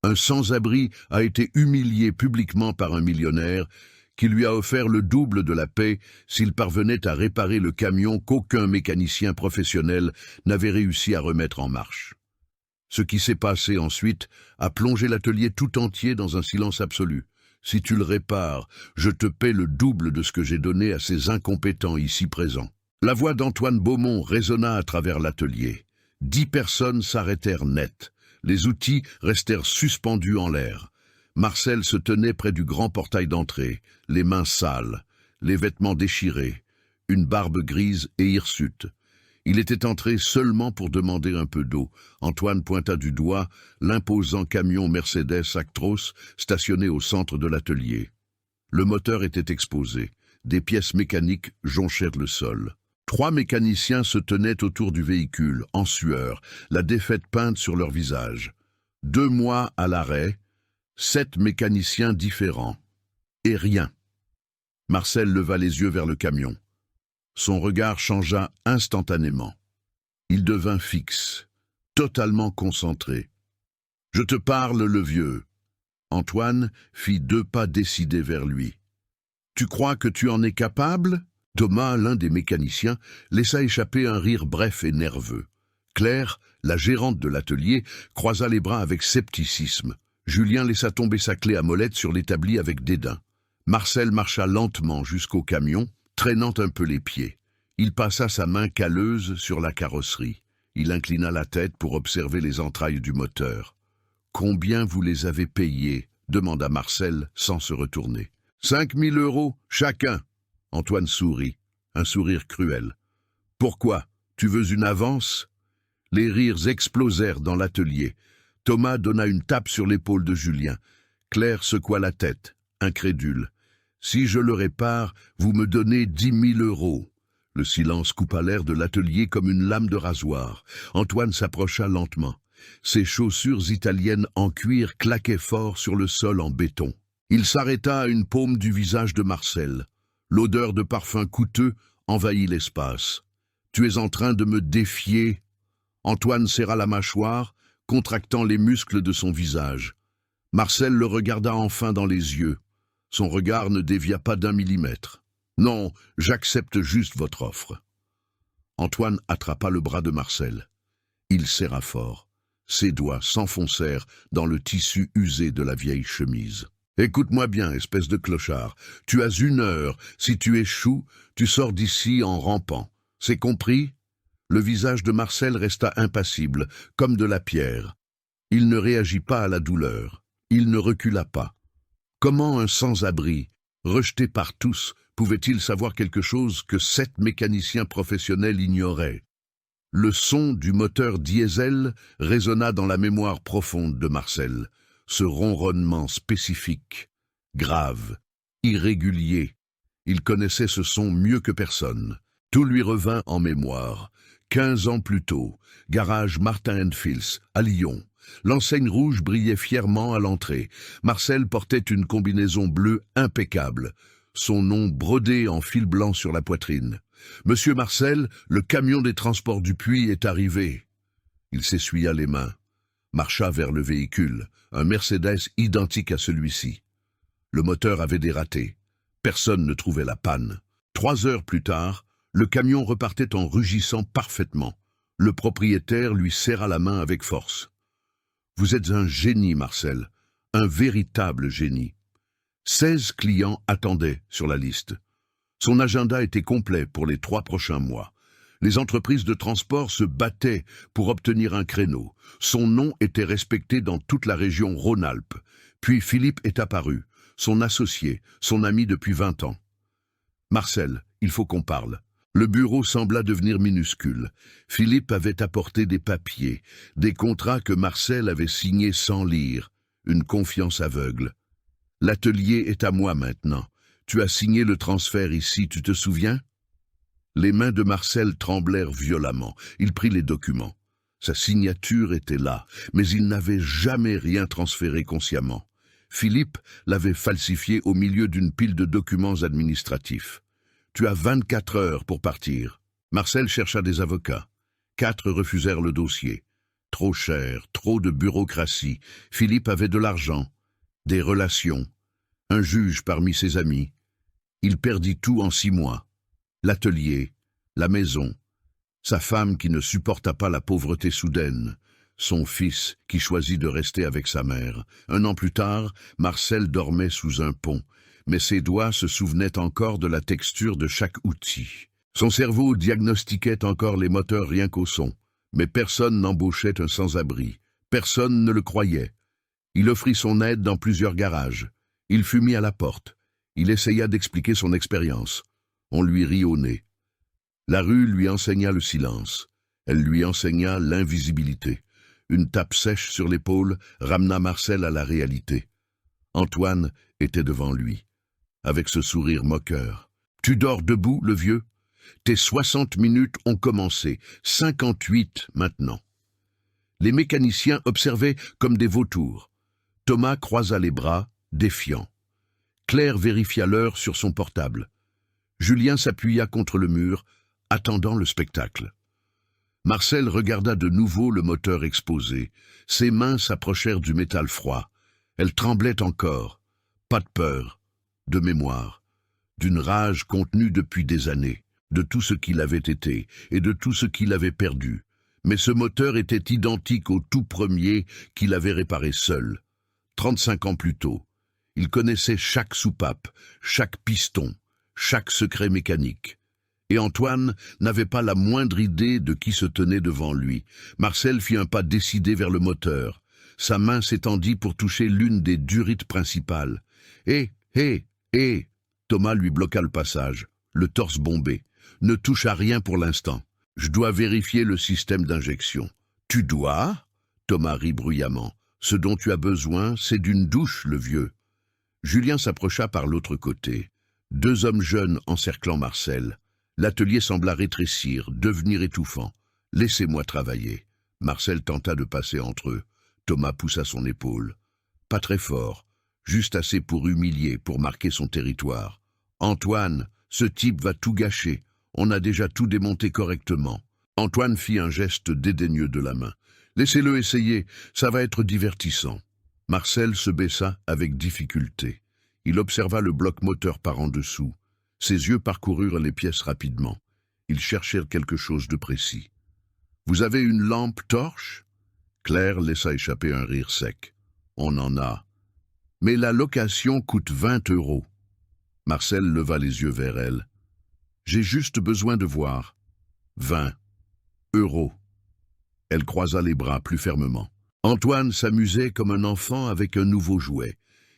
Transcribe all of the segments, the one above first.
Un sans-abri a été humilié publiquement par un millionnaire qui lui a offert le double de la paie s'il parvenait à réparer le camion qu'aucun mécanicien professionnel n'avait réussi à remettre en marche. Ce qui s'est passé ensuite a plongé l'atelier tout entier dans un silence absolu. Si tu le répares, je te paie le double de ce que j'ai donné à ces incompétents ici présents. La voix d'Antoine Beaumont résonna à travers l'atelier. 10 personnes s'arrêtèrent net. Les outils restèrent suspendus en l'air. Marcel se tenait près du grand portail d'entrée, les mains sales, les vêtements déchirés, une barbe grise et hirsute. Il était entré seulement pour demander un peu d'eau. Antoine pointa du doigt l'imposant camion Mercedes Actros stationné au centre de l'atelier. Le moteur était exposé. Des pièces mécaniques jonchèrent le sol. 3 mécaniciens se tenaient autour du véhicule, en sueur, la défaite peinte sur leur visage. 2 mois à l'arrêt, 7 mécaniciens différents. Et rien. Marcel leva les yeux vers le camion. Son regard changea instantanément. Il devint fixe, totalement concentré. « Je te parle, le vieux. » Antoine fit 2 pas décidés vers lui. « Tu crois que tu en es capable ?» Thomas, l'un des mécaniciens, laissa échapper un rire bref et nerveux. Claire, la gérante de l'atelier, croisa les bras avec scepticisme. Julien laissa tomber sa clé à molette sur l'établi avec dédain. Marcel marcha lentement jusqu'au camion, traînant un peu les pieds. Il passa sa main calleuse sur la carrosserie. Il inclina la tête pour observer les entrailles du moteur. « Combien vous les avez payés ?» demanda Marcel sans se retourner. « 5 000 € chacun !» Antoine sourit, un sourire cruel. « Pourquoi? Tu veux une avance ?» Les rires explosèrent dans l'atelier. Thomas donna une tape sur l'épaule de Julien. Claire secoua la tête, incrédule. « Si je le répare, vous me donnez 10 000 €. Le silence coupa l'air de l'atelier comme une lame de rasoir. Antoine s'approcha lentement. Ses chaussures italiennes en cuir claquaient fort sur le sol en béton. Il s'arrêta à une paume du visage de Marcel. L'odeur de parfum coûteux envahit l'espace. « Tu es en train de me défier ?» Antoine serra la mâchoire, contractant les muscles de son visage. Marcel le regarda enfin dans les yeux. Son regard ne dévia pas d'1 millimètre. « Non, j'accepte juste votre offre. » Antoine attrapa le bras de Marcel. Il serra fort. Ses doigts s'enfoncèrent dans le tissu usé de la vieille chemise. « Écoute-moi bien, espèce de clochard. Tu as 1 heure. Si tu échoues, tu sors d'ici en rampant. C'est compris ?» Le visage de Marcel resta impassible, comme de la pierre. Il ne réagit pas à la douleur. Il ne recula pas. Comment un sans-abri, rejeté par tous, pouvait-il savoir quelque chose que 7 mécaniciens professionnels ignoraient? Le son du moteur diesel résonna dans la mémoire profonde de Marcel. Ce ronronnement spécifique, grave, irrégulier. Il connaissait ce son mieux que personne. Tout lui revint en mémoire. 15 ans plus tôt, garage Martin & Fils, à Lyon. L'enseigne rouge brillait fièrement à l'entrée. Marcel portait une combinaison bleue impeccable. Son nom brodé en fil blanc sur la poitrine. « Monsieur Marcel, le camion des transports du Puy est arrivé. » Il s'essuya les mains, marcha vers le véhicule, un Mercedes identique à celui-ci. Le moteur avait dératé. Personne ne trouvait la panne. 3 heures plus tard, le camion repartait en rugissant parfaitement. Le propriétaire lui serra la main avec force. « Vous êtes un génie, Marcel, un véritable génie. » 16 clients attendaient sur la liste. Son agenda était complet pour les 3 prochains mois. Les entreprises de transport se battaient pour obtenir un créneau. Son nom était respecté dans toute la région Rhône-Alpes. Puis Philippe est apparu, son associé, son ami depuis 20 ans. « Marcel, il faut qu'on parle. » Le bureau sembla devenir minuscule. Philippe avait apporté des papiers, des contrats que Marcel avait signés sans lire, une confiance aveugle. « L'atelier est à moi maintenant. Tu as signé le transfert ici, tu te souviens ?» Les mains de Marcel tremblèrent violemment. Il prit les documents. Sa signature était là, mais il n'avait jamais rien transféré consciemment. Philippe l'avait falsifié au milieu d'une pile de documents administratifs. « Tu as 24 heures pour partir. » Marcel chercha des avocats. 4 refusèrent le dossier. trop cher, trop de bureaucratie. Philippe avait de l'argent, des relations, un juge parmi ses amis. Il perdit tout en 6 mois. L'atelier, la maison, sa femme qui ne supporta pas la pauvreté soudaine, son fils qui choisit de rester avec sa mère. 1 an plus tard, Marcel dormait sous un pont, mais ses doigts se souvenaient encore de la texture de chaque outil. Son cerveau diagnostiquait encore les moteurs rien qu'au son, mais personne n'embauchait un sans-abri. Personne ne le croyait. Il offrit son aide dans plusieurs garages. Il fut mis à la porte. Il essaya d'expliquer son expérience. On lui rit au nez. La rue lui enseigna le silence. Elle lui enseigna l'invisibilité. Une tape sèche sur l'épaule ramena Marcel à la réalité. Antoine était devant lui, avec ce sourire moqueur. « Tu dors debout, le vieux ? Tes 60 minutes ont commencé, 58 maintenant. » Les mécaniciens observaient comme des vautours. Thomas croisa les bras, défiant. Claire vérifia l'heure sur son portable. Julien s'appuya contre le mur, attendant le spectacle. Marcel regarda de nouveau le moteur exposé. Ses mains s'approchèrent du métal froid. Elles tremblaient encore. Pas de peur, de mémoire, d'une rage contenue depuis des années, de tout ce qu'il avait été et de tout ce qu'il avait perdu. Mais ce moteur était identique au tout premier qu'il avait réparé seul. 35 ans plus tôt, il connaissait chaque soupape, chaque piston, chaque secret mécanique. Et Antoine n'avait pas la moindre idée de qui se tenait devant lui. Marcel fit un pas décidé vers le moteur. Sa main s'étendit pour toucher l'une des durites principales. « Hé, hé, hé !» Thomas lui bloqua le passage, le torse bombé. « Ne touche à rien pour l'instant. Je dois vérifier le système d'injection. »« Tu dois ?» Thomas rit bruyamment. « Ce dont tu as besoin, c'est d'une douche, le vieux. » Julien s'approcha par l'autre côté. 2 hommes jeunes encerclant Marcel. L'atelier sembla rétrécir, devenir étouffant. « Laissez-moi travailler. » Marcel tenta de passer entre eux. Thomas poussa son épaule. Pas très fort, juste assez pour humilier, pour marquer son territoire. « Antoine, ce type va tout gâcher. On a déjà tout démonté correctement. » Antoine fit un geste dédaigneux de la main. « Laissez-le essayer, ça va être divertissant. » Marcel se baissa avec difficulté. Il observa le bloc moteur par en dessous. Ses yeux parcoururent les pièces rapidement. Ils cherchèrent quelque chose de précis. « Vous avez une lampe torche ?» Claire laissa échapper un rire sec. « On en a. Mais la location coûte 20 €. » Marcel leva les yeux vers elle. « J'ai juste besoin de voir. 20 €. » Elle croisa les bras plus fermement. Antoine s'amusait comme un enfant avec un nouveau jouet.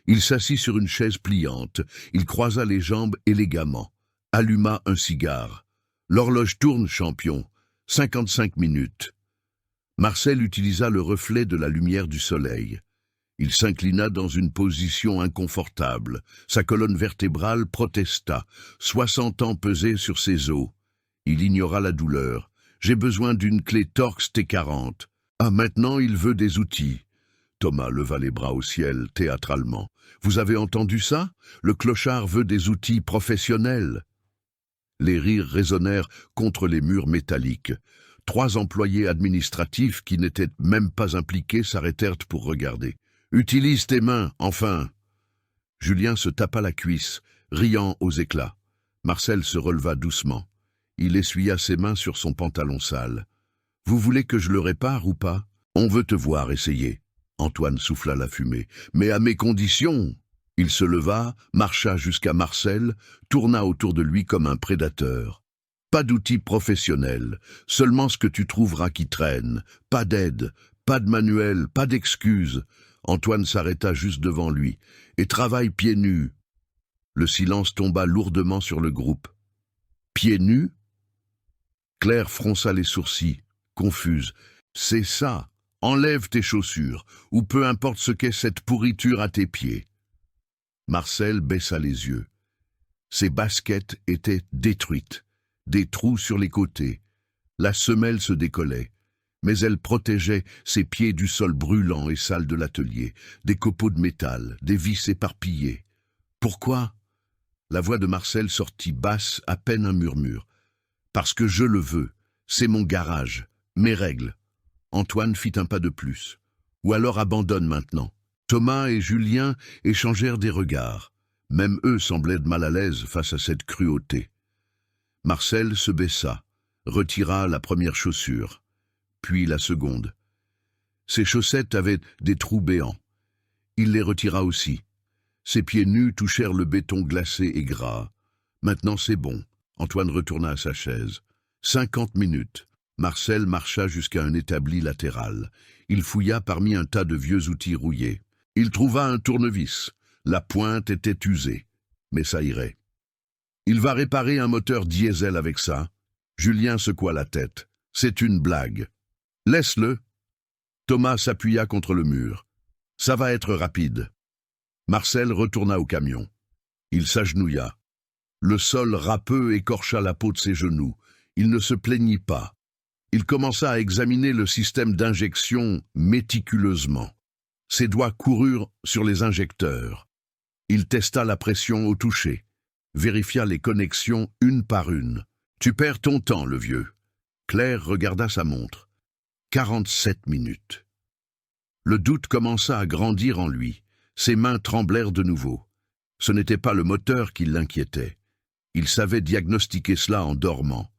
Il s'assit sur une chaise pliante, il croisa les jambes élégamment, alluma un cigare. « L'horloge tourne, champion. 55 minutes. » Marcel utilisa le reflet de la lumière du soleil. Il s'inclina dans une position inconfortable. Sa colonne vertébrale protesta. 60 ans pesaient sur ses os. Il ignora la douleur. « J'ai besoin d'une clé Torx T40. » Ah, maintenant il veut des outils. Thomas leva les bras au ciel, théâtralement. « Vous avez entendu ça? Le clochard veut des outils professionnels. » Les rires résonnèrent contre les murs métalliques. 3 employés administratifs qui n'étaient même pas impliqués s'arrêtèrent pour regarder. « Utilise tes mains, enfin !» Julien se tapa la cuisse, riant aux éclats. Marcel se releva doucement. Il essuya ses mains sur son pantalon sale. « Vous voulez que je le répare ou pas? On veut te voir essayer. » Antoine souffla la fumée. « Mais à mes conditions !» Il se leva, marcha jusqu'à Marcel, tourna autour de lui comme un prédateur. « Pas d'outils professionnels, seulement ce que tu trouveras qui traîne. Pas d'aide, pas de manuel, pas d'excuses. » Antoine s'arrêta juste devant lui. « Et travaille pieds nus. » Le silence tomba lourdement sur le groupe. « Pieds nus ?» Claire fronça les sourcils, confuse. « C'est ça. Enlève tes chaussures, ou peu importe ce qu'est cette pourriture à tes pieds. » Marcel baissa les yeux. Ses baskets étaient détruites, des trous sur les côtés. La semelle se décollait, mais elle protégeait ses pieds du sol brûlant et sale de l'atelier, des copeaux de métal, des vis éparpillées. « Pourquoi ?» La voix de Marcel sortit basse, à peine un murmure. « Parce que je le veux. C'est mon garage, mes règles. » Antoine fit un pas de plus. Ou alors abandonne maintenant. Thomas et Julien échangèrent des regards. Même eux semblaient mal à l'aise face à cette cruauté. Marcel se baissa, retira la première chaussure, puis la seconde. Ses chaussettes avaient des trous béants. Il les retira aussi. Ses pieds nus touchèrent le béton glacé et gras. Maintenant c'est bon. Antoine retourna à sa chaise. 50 minutes. Marcel marcha jusqu'à un établi latéral. Il fouilla parmi un tas de vieux outils rouillés. Il trouva un tournevis. La pointe était usée, mais ça irait. Il va réparer un moteur diesel avec ça. Julien secoua la tête. C'est une blague. Laisse-le. Thomas s'appuya contre le mur. Ça va être rapide. Marcel retourna au camion. Il s'agenouilla. Le sol râpeux écorcha la peau de ses genoux. Il ne se plaignit pas. Il commença à examiner le système d'injection méticuleusement. Ses doigts coururent sur les injecteurs. Il testa la pression au toucher, vérifia les connexions une par une. « Tu perds ton temps, le vieux. » Claire regarda sa montre. 47 minutes. Le doute commença à grandir en lui. Ses mains tremblèrent de nouveau. Ce n'était pas le moteur qui l'inquiétait. Il savait diagnostiquer cela en dormant.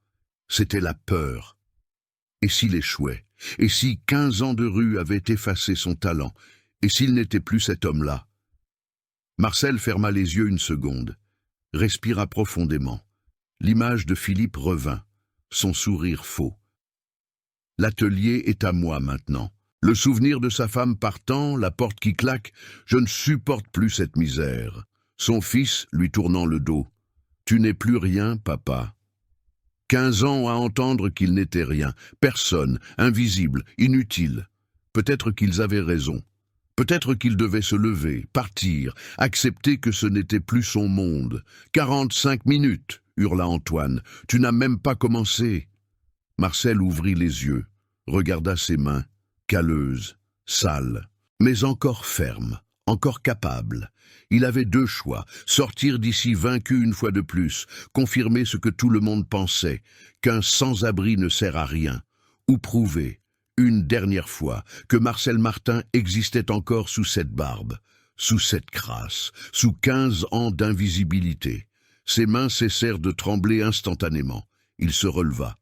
C'était la peur. Et s'il échouait? Et si 15 ans de rue avaient effacé son talent? Et s'il n'était plus cet homme-là? Marcel ferma les yeux une seconde, respira profondément. L'image de Philippe revint, son sourire faux. L'atelier est à moi maintenant. Le souvenir de sa femme partant, la porte qui claque, je ne supporte plus cette misère. Son fils lui tournant le dos. Tu n'es plus rien, papa. 15 ans à entendre qu'il n'était rien, personne, invisible, inutile. Peut-être qu'ils avaient raison. Peut-être qu'il devait se lever, partir, accepter que ce n'était plus son monde. 45 minutes, hurla Antoine. Tu n'as même pas commencé. Marcel ouvrit les yeux, regarda ses mains, calleuses, sales, mais encore fermes, encore capables. Il avait deux choix, sortir d'ici vaincu une fois de plus, confirmer ce que tout le monde pensait, qu'un sans-abri ne sert à rien, ou prouver, une dernière fois, que Marcel Martin existait encore sous cette barbe, sous cette crasse, sous 15 ans d'invisibilité. Ses mains cessèrent de trembler instantanément. Il se releva.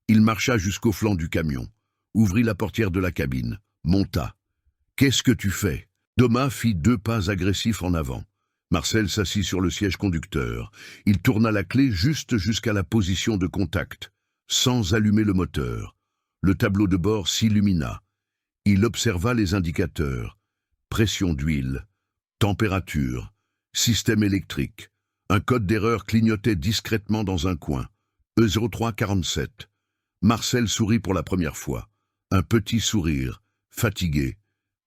Il marcha jusqu'au flanc du camion, ouvrit la portière de la cabine, monta. « Qu'est-ce que tu fais ?» Thomas fit 2 pas agressifs en avant. Marcel s'assit sur le siège conducteur. Il tourna la clé juste jusqu'à la position de contact, sans allumer le moteur. Le tableau de bord s'illumina. Il observa les indicateurs. Pression d'huile, température, système électrique. Un code d'erreur clignotait discrètement dans un coin. E0347. Marcel sourit pour la première fois. Un petit sourire, fatigué,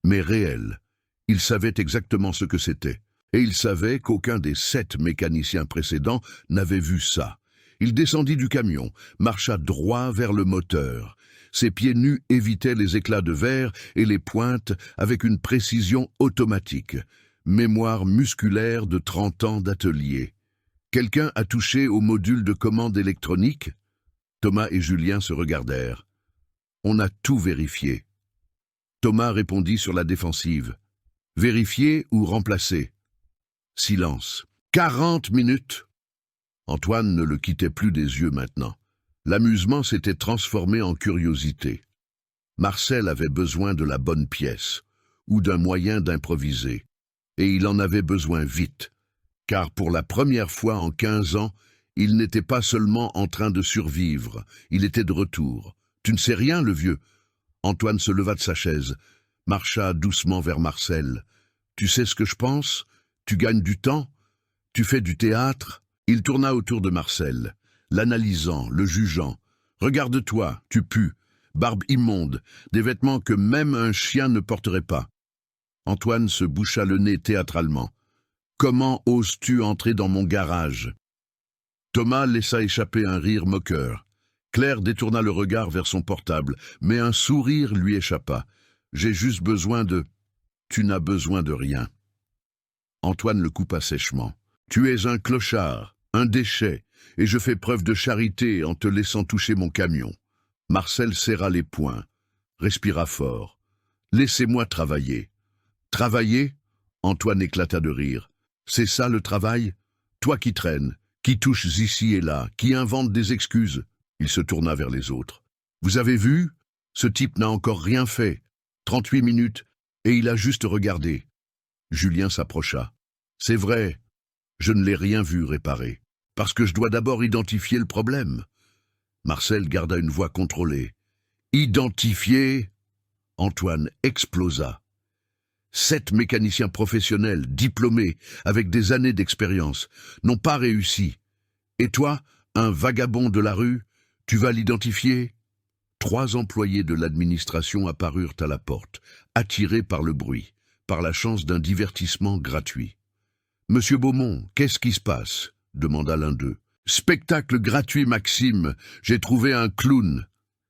mais réel. Il savait exactement ce que c'était. Et il savait qu'aucun des 7 mécaniciens précédents n'avait vu ça. Il descendit du camion, marcha droit vers le moteur. Ses pieds nus évitaient les éclats de verre et les pointes avec une précision automatique. Mémoire musculaire de 30 ans d'atelier. Quelqu'un a touché au module de commande électronique? Thomas et Julien se regardèrent. On a tout vérifié. Thomas répondit sur la défensive. Vérifier ou remplacer? Silence. 40 minutes. Antoine ne le quittait plus des yeux maintenant. L'amusement s'était transformé en curiosité. Marcel avait besoin de la bonne pièce, ou d'un moyen d'improviser. Et il en avait besoin vite, car pour la première fois en 15 ans, il n'était pas seulement en train de survivre, il était de retour. « Tu ne sais rien, le vieux ?» Antoine se leva de sa chaise, marcha doucement vers Marcel. « Tu sais ce que je pense? Tu gagnes du temps? Tu fais du théâtre ?» Il tourna autour de Marcel, l'analysant, le jugeant. « Regarde-toi, tu pues, barbe immonde, des vêtements que même un chien ne porterait pas. » Antoine se boucha le nez théâtralement. « Comment oses-tu entrer dans mon garage ?» Thomas laissa échapper un rire moqueur. Claire détourna le regard vers son portable, mais un sourire lui échappa. « J'ai juste besoin de... » « Tu n'as besoin de rien. » Antoine le coupa sèchement. « Tu es un clochard, un déchet, et je fais preuve de charité en te laissant toucher mon camion. » Marcel serra les poings. respira fort. Laissez-moi travailler. Travailler? Antoine éclata de rire. C'est ça le travail? Toi qui traînes, qui touches ici et là, qui invente des excuses. Il se tourna vers les autres. Vous avez vu? Ce type n'a encore rien fait. 38 minutes, et il a juste regardé. Julien s'approcha. C'est vrai, je ne l'ai rien vu réparer, parce que je dois d'abord identifier le problème. Marcel garda une voix contrôlée. Identifier? Antoine explosa. 7 mécaniciens professionnels, diplômés, avec des années d'expérience, n'ont pas réussi. Et toi, un vagabond de la rue, tu vas l'identifier? 3 employés de l'administration apparurent à la porte, attirés par le bruit, par la chance d'un divertissement gratuit. « Monsieur Beaumont, qu'est-ce qui se passe ?» demanda l'un d'eux. « Spectacle gratuit, Maxime, j'ai trouvé un clown. »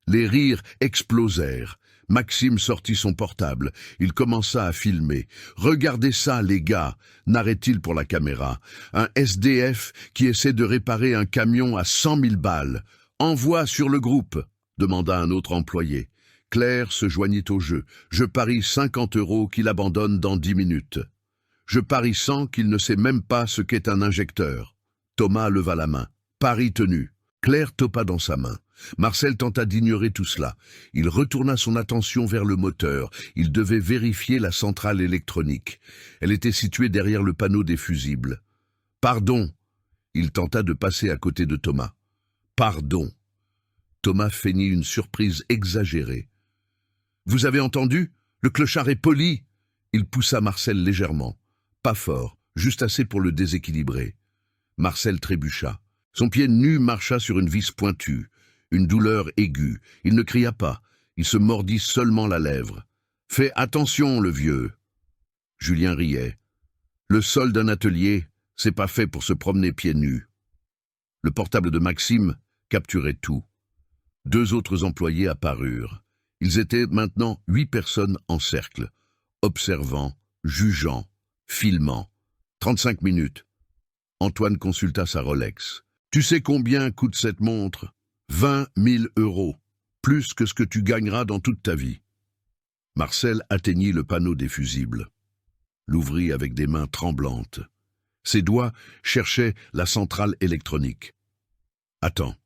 Les rires explosèrent. Maxime sortit son portable. Il commença à filmer. « Regardez ça, les gars !» narrait-il pour la caméra. « Un SDF qui essaie de réparer un camion à 100 000 balles. Envoie sur le groupe !» demanda un autre employé. Claire se joignit au jeu. « Je parie 50 € qu'il abandonne dans 10 minutes. » « Je parie 100 qu'il ne sait même pas ce qu'est un injecteur. » Thomas leva la main. « Pari tenu. » Claire topa dans sa main. Marcel tenta d'ignorer tout cela. Il retourna son attention vers le moteur. Il devait vérifier la centrale électronique. Elle était située derrière le panneau des fusibles. « Pardon !» Il tenta de passer à côté de Thomas. « Pardon !» Thomas feignit une surprise exagérée. « Vous avez entendu? Le clochard est poli !» Il poussa Marcel légèrement. Pas fort, juste assez pour le déséquilibrer. Marcel trébucha. Son pied nu marcha sur une vis pointue. Une douleur aiguë. Il ne cria pas. Il se mordit seulement la lèvre. « Fais attention, le vieux !» Julien riait. Le sol d'un atelier, c'est pas fait pour se promener pieds nus. Le portable de Maxime capturait tout. 2 autres employés apparurent. Ils étaient maintenant 8 personnes en cercle, observant, jugeant, filmant. 35 minutes. Antoine consulta sa Rolex. « Tu sais combien coûte cette montre? 20 000 €, plus que ce que tu gagneras dans toute ta vie. » Marcel atteignit le panneau des fusibles. L'ouvrit avec des mains tremblantes. Ses doigts cherchaient la centrale électronique. « Attends. »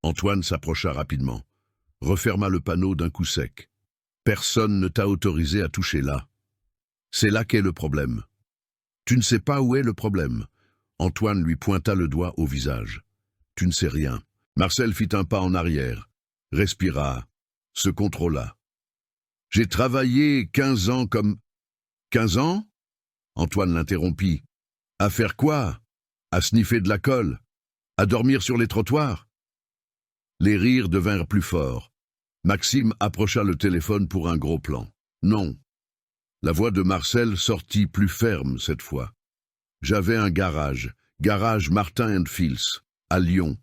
Antoine s'approcha rapidement, referma le panneau d'un coup sec. « Personne ne t'a autorisé à toucher là. C'est là qu'est le problème. » « Tu ne sais pas où est le problème. » Antoine lui pointa le doigt au visage. « Tu ne sais rien. » Marcel fit un pas en arrière, respira, se contrôla. « J'ai travaillé 15 ans comme... » « 15 ans ?» Antoine l'interrompit. « À faire quoi? À sniffer de la colle? À dormir sur les trottoirs ?» Les rires devinrent plus forts. Maxime approcha le téléphone pour un gros plan. « Non. » La voix de Marcel sortit plus ferme cette fois. « J'avais un garage Martin & Fils, à Lyon.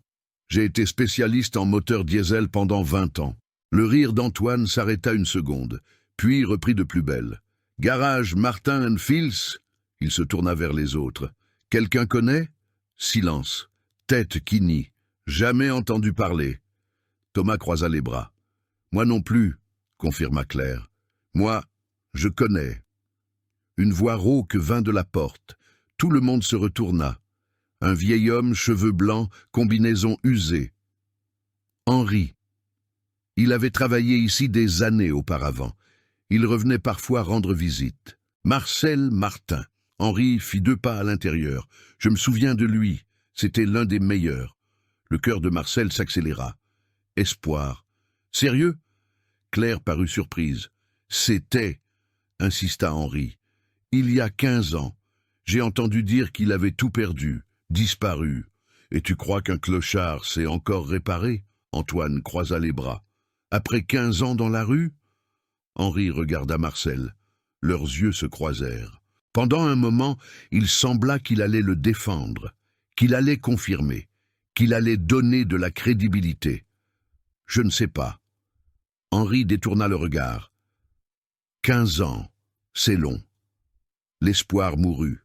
J'ai été spécialiste en moteur diesel pendant 20 ans. » Le rire d'Antoine s'arrêta une seconde, puis reprit de plus belle. « Garage Martin & Fils ?» Il se tourna vers les autres. « Quelqu'un connaît ?» Silence. Tête qui nie. Jamais entendu parler. Thomas croisa les bras. « Moi non plus, » confirma Claire. « Moi, je connais. » Une voix rauque vint de la porte. Tout le monde se retourna. Un vieil homme, cheveux blancs, combinaison usée. Henri. Il avait travaillé ici des années auparavant. Il revenait parfois rendre visite. Marcel Martin. Henri fit 2 pas à l'intérieur. Je me souviens de lui. C'était l'un des meilleurs. Le cœur de Marcel s'accéléra. Espoir. Sérieux? Claire parut surprise. C'était, insista Henri. Il y a 15 ans. J'ai entendu dire qu'il avait tout perdu, disparu. Et tu crois qu'un clochard sait encore réparer? Antoine croisa les bras. Après 15 ans dans la rue? Henri regarda Marcel. Leurs yeux se croisèrent. Pendant un moment, il sembla qu'il allait le défendre, qu'il allait confirmer, qu'il allait donner de la crédibilité. Je ne sais pas. Henri détourna le regard. 15 ans, c'est long. L'espoir mourut.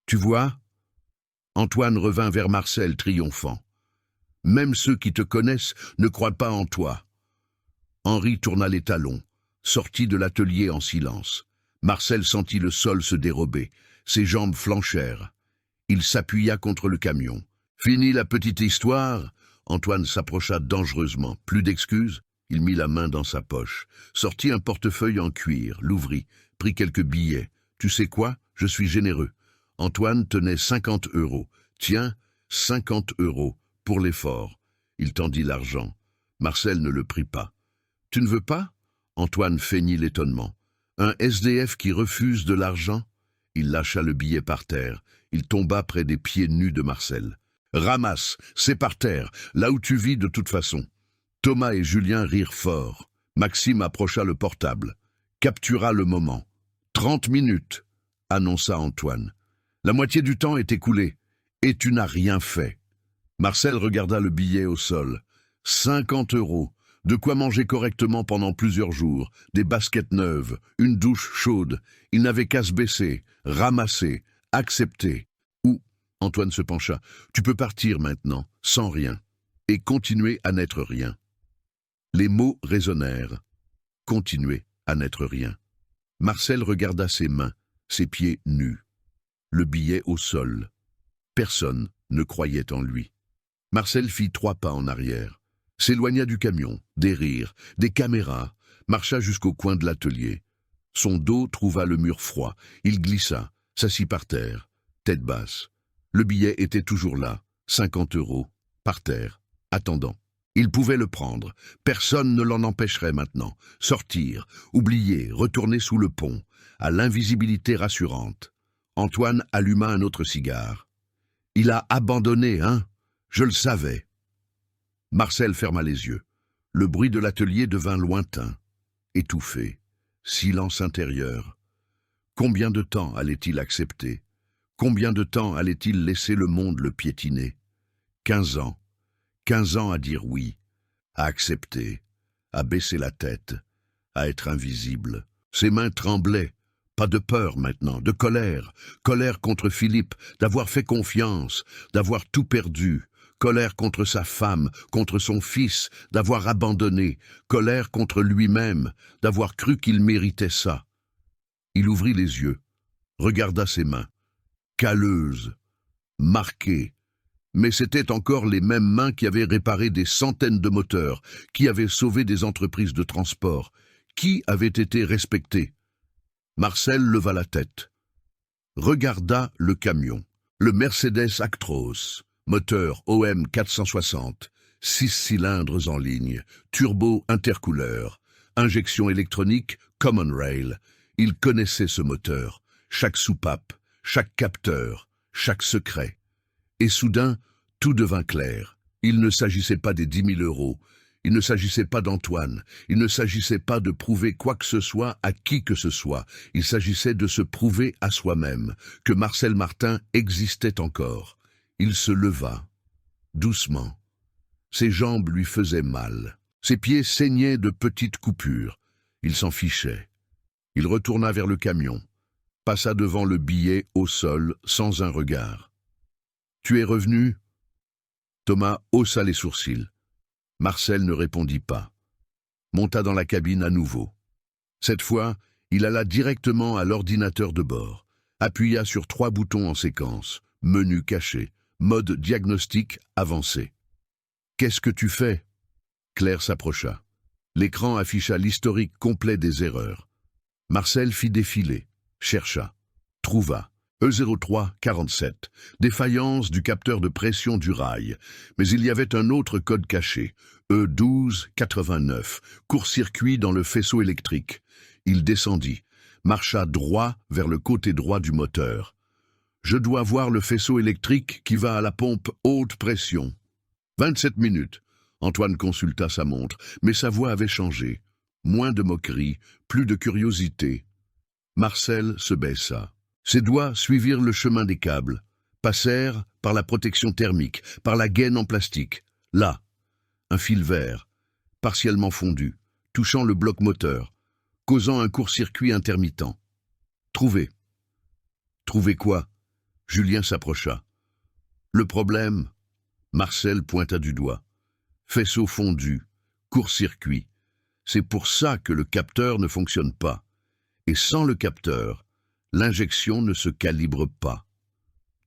Tu vois? Antoine revint vers Marcel triomphant. Même ceux qui te connaissent ne croient pas en toi. Henri tourna les talons, sortit de l'atelier en silence. Marcel sentit le sol se dérober, ses jambes flanchèrent. Il s'appuya contre le camion. Fini la petite histoire? Antoine s'approcha dangereusement. Plus d'excuses? Il mit la main dans sa poche, sortit un portefeuille en cuir, l'ouvrit, prit quelques billets. Tu sais quoi? Je suis généreux. Antoine tenait 50 €. Tiens, 50 € pour l'effort. Il tendit l'argent. Marcel ne le prit pas. Tu ne veux pas? Antoine feignit l'étonnement. Un SDF qui refuse de l'argent? Il lâcha le billet par terre. Il tomba près des pieds nus de Marcel. Ramasse, c'est par terre, là où tu vis de toute façon. Thomas et Julien rirent fort. Maxime approcha le portable. Captura le moment. 30 minutes, annonça Antoine. La moitié du temps est écoulée, et tu n'as rien fait. Marcel regarda le billet au sol. 50 €, de quoi manger correctement pendant plusieurs jours, des baskets neuves, une douche chaude. Il n'avait qu'à se baisser, ramasser, accepter. Ou, Antoine se pencha, tu peux partir maintenant, sans rien, et continuer à n'être rien. Les mots résonnèrent. Continuer à n'être rien. Marcel regarda ses mains, ses pieds nus. Le billet au sol. Personne ne croyait en lui. Marcel fit 3 pas en arrière, s'éloigna du camion, des rires, des caméras, marcha jusqu'au coin de l'atelier. Son dos trouva le mur froid. Il glissa, s'assit par terre, tête basse. Le billet était toujours là, 50 €, par terre, attendant. Il pouvait le prendre. Personne ne l'en empêcherait maintenant. Sortir, oublier, retourner sous le pont, à l'invisibilité rassurante. Antoine alluma un autre cigare. Il a abandonné, hein? Je le savais. Marcel ferma les yeux. Le bruit de l'atelier devint lointain, étouffé. Silence intérieur. Combien de temps allait-il accepter? Combien de temps allait-il laisser le monde le piétiner? 15 ans. 15 ans à dire oui, à accepter, à baisser la tête, à être invisible. Ses mains tremblaient. Pas de peur maintenant, de colère. Colère contre Philippe, d'avoir fait confiance, d'avoir tout perdu. Colère contre sa femme, contre son fils, d'avoir abandonné. Colère contre lui-même, d'avoir cru qu'il méritait ça. Il ouvrit les yeux, regarda ses mains. Calleuses, marquées. Mais c'étaient encore les mêmes mains qui avaient réparé des centaines de moteurs, qui avaient sauvé des entreprises de transport, qui avaient été respectés. Marcel leva la tête, regarda le camion, le Mercedes Actros, moteur OM 460, 6 cylindres en ligne, turbo intercouleur, injection électronique Common Rail. Il connaissait ce moteur, chaque soupape, chaque capteur, chaque secret. Et soudain, tout devint clair. Il ne s'agissait pas des 10 000 €. Il ne s'agissait pas d'Antoine. Il ne s'agissait pas de prouver quoi que ce soit à qui que ce soit. Il s'agissait de se prouver à soi-même que Marcel Martin existait encore. Il se leva, doucement. Ses jambes lui faisaient mal. Ses pieds saignaient de petites coupures. Il s'en fichait. Il retourna vers le camion, passa devant le billet au sol sans un regard. « Tu es revenu ?» Thomas haussa les sourcils. Marcel ne répondit pas. Monta dans la cabine à nouveau. Cette fois, il alla directement à l'ordinateur de bord, appuya sur 3 boutons en séquence, menu caché, mode diagnostic avancé. « Qu'est-ce que tu fais ?» Claire s'approcha. L'écran afficha l'historique complet des erreurs. Marcel fit défiler, chercha, trouva. E03 47, défaillance du capteur de pression du rail. Mais il y avait un autre code caché, E12 89, court-circuit dans le faisceau électrique. Il descendit, marcha droit vers le côté droit du moteur. Je dois voir le faisceau électrique qui va à la pompe haute pression. 27 minutes. Antoine consulta sa montre, mais sa voix avait changé. Moins de moquerie, plus de curiosité. Marcel se baissa. Ses doigts suivirent le chemin des câbles, passèrent par la protection thermique, par la gaine en plastique. Là, un fil vert, partiellement fondu, touchant le bloc moteur, causant un court-circuit intermittent. Trouvé. Trouvé quoi? Julien s'approcha. Le problème, Marcel pointa du doigt. Faisceau fondu, court-circuit. C'est pour ça que le capteur ne fonctionne pas. Et sans le capteur, l'injection ne se calibre pas.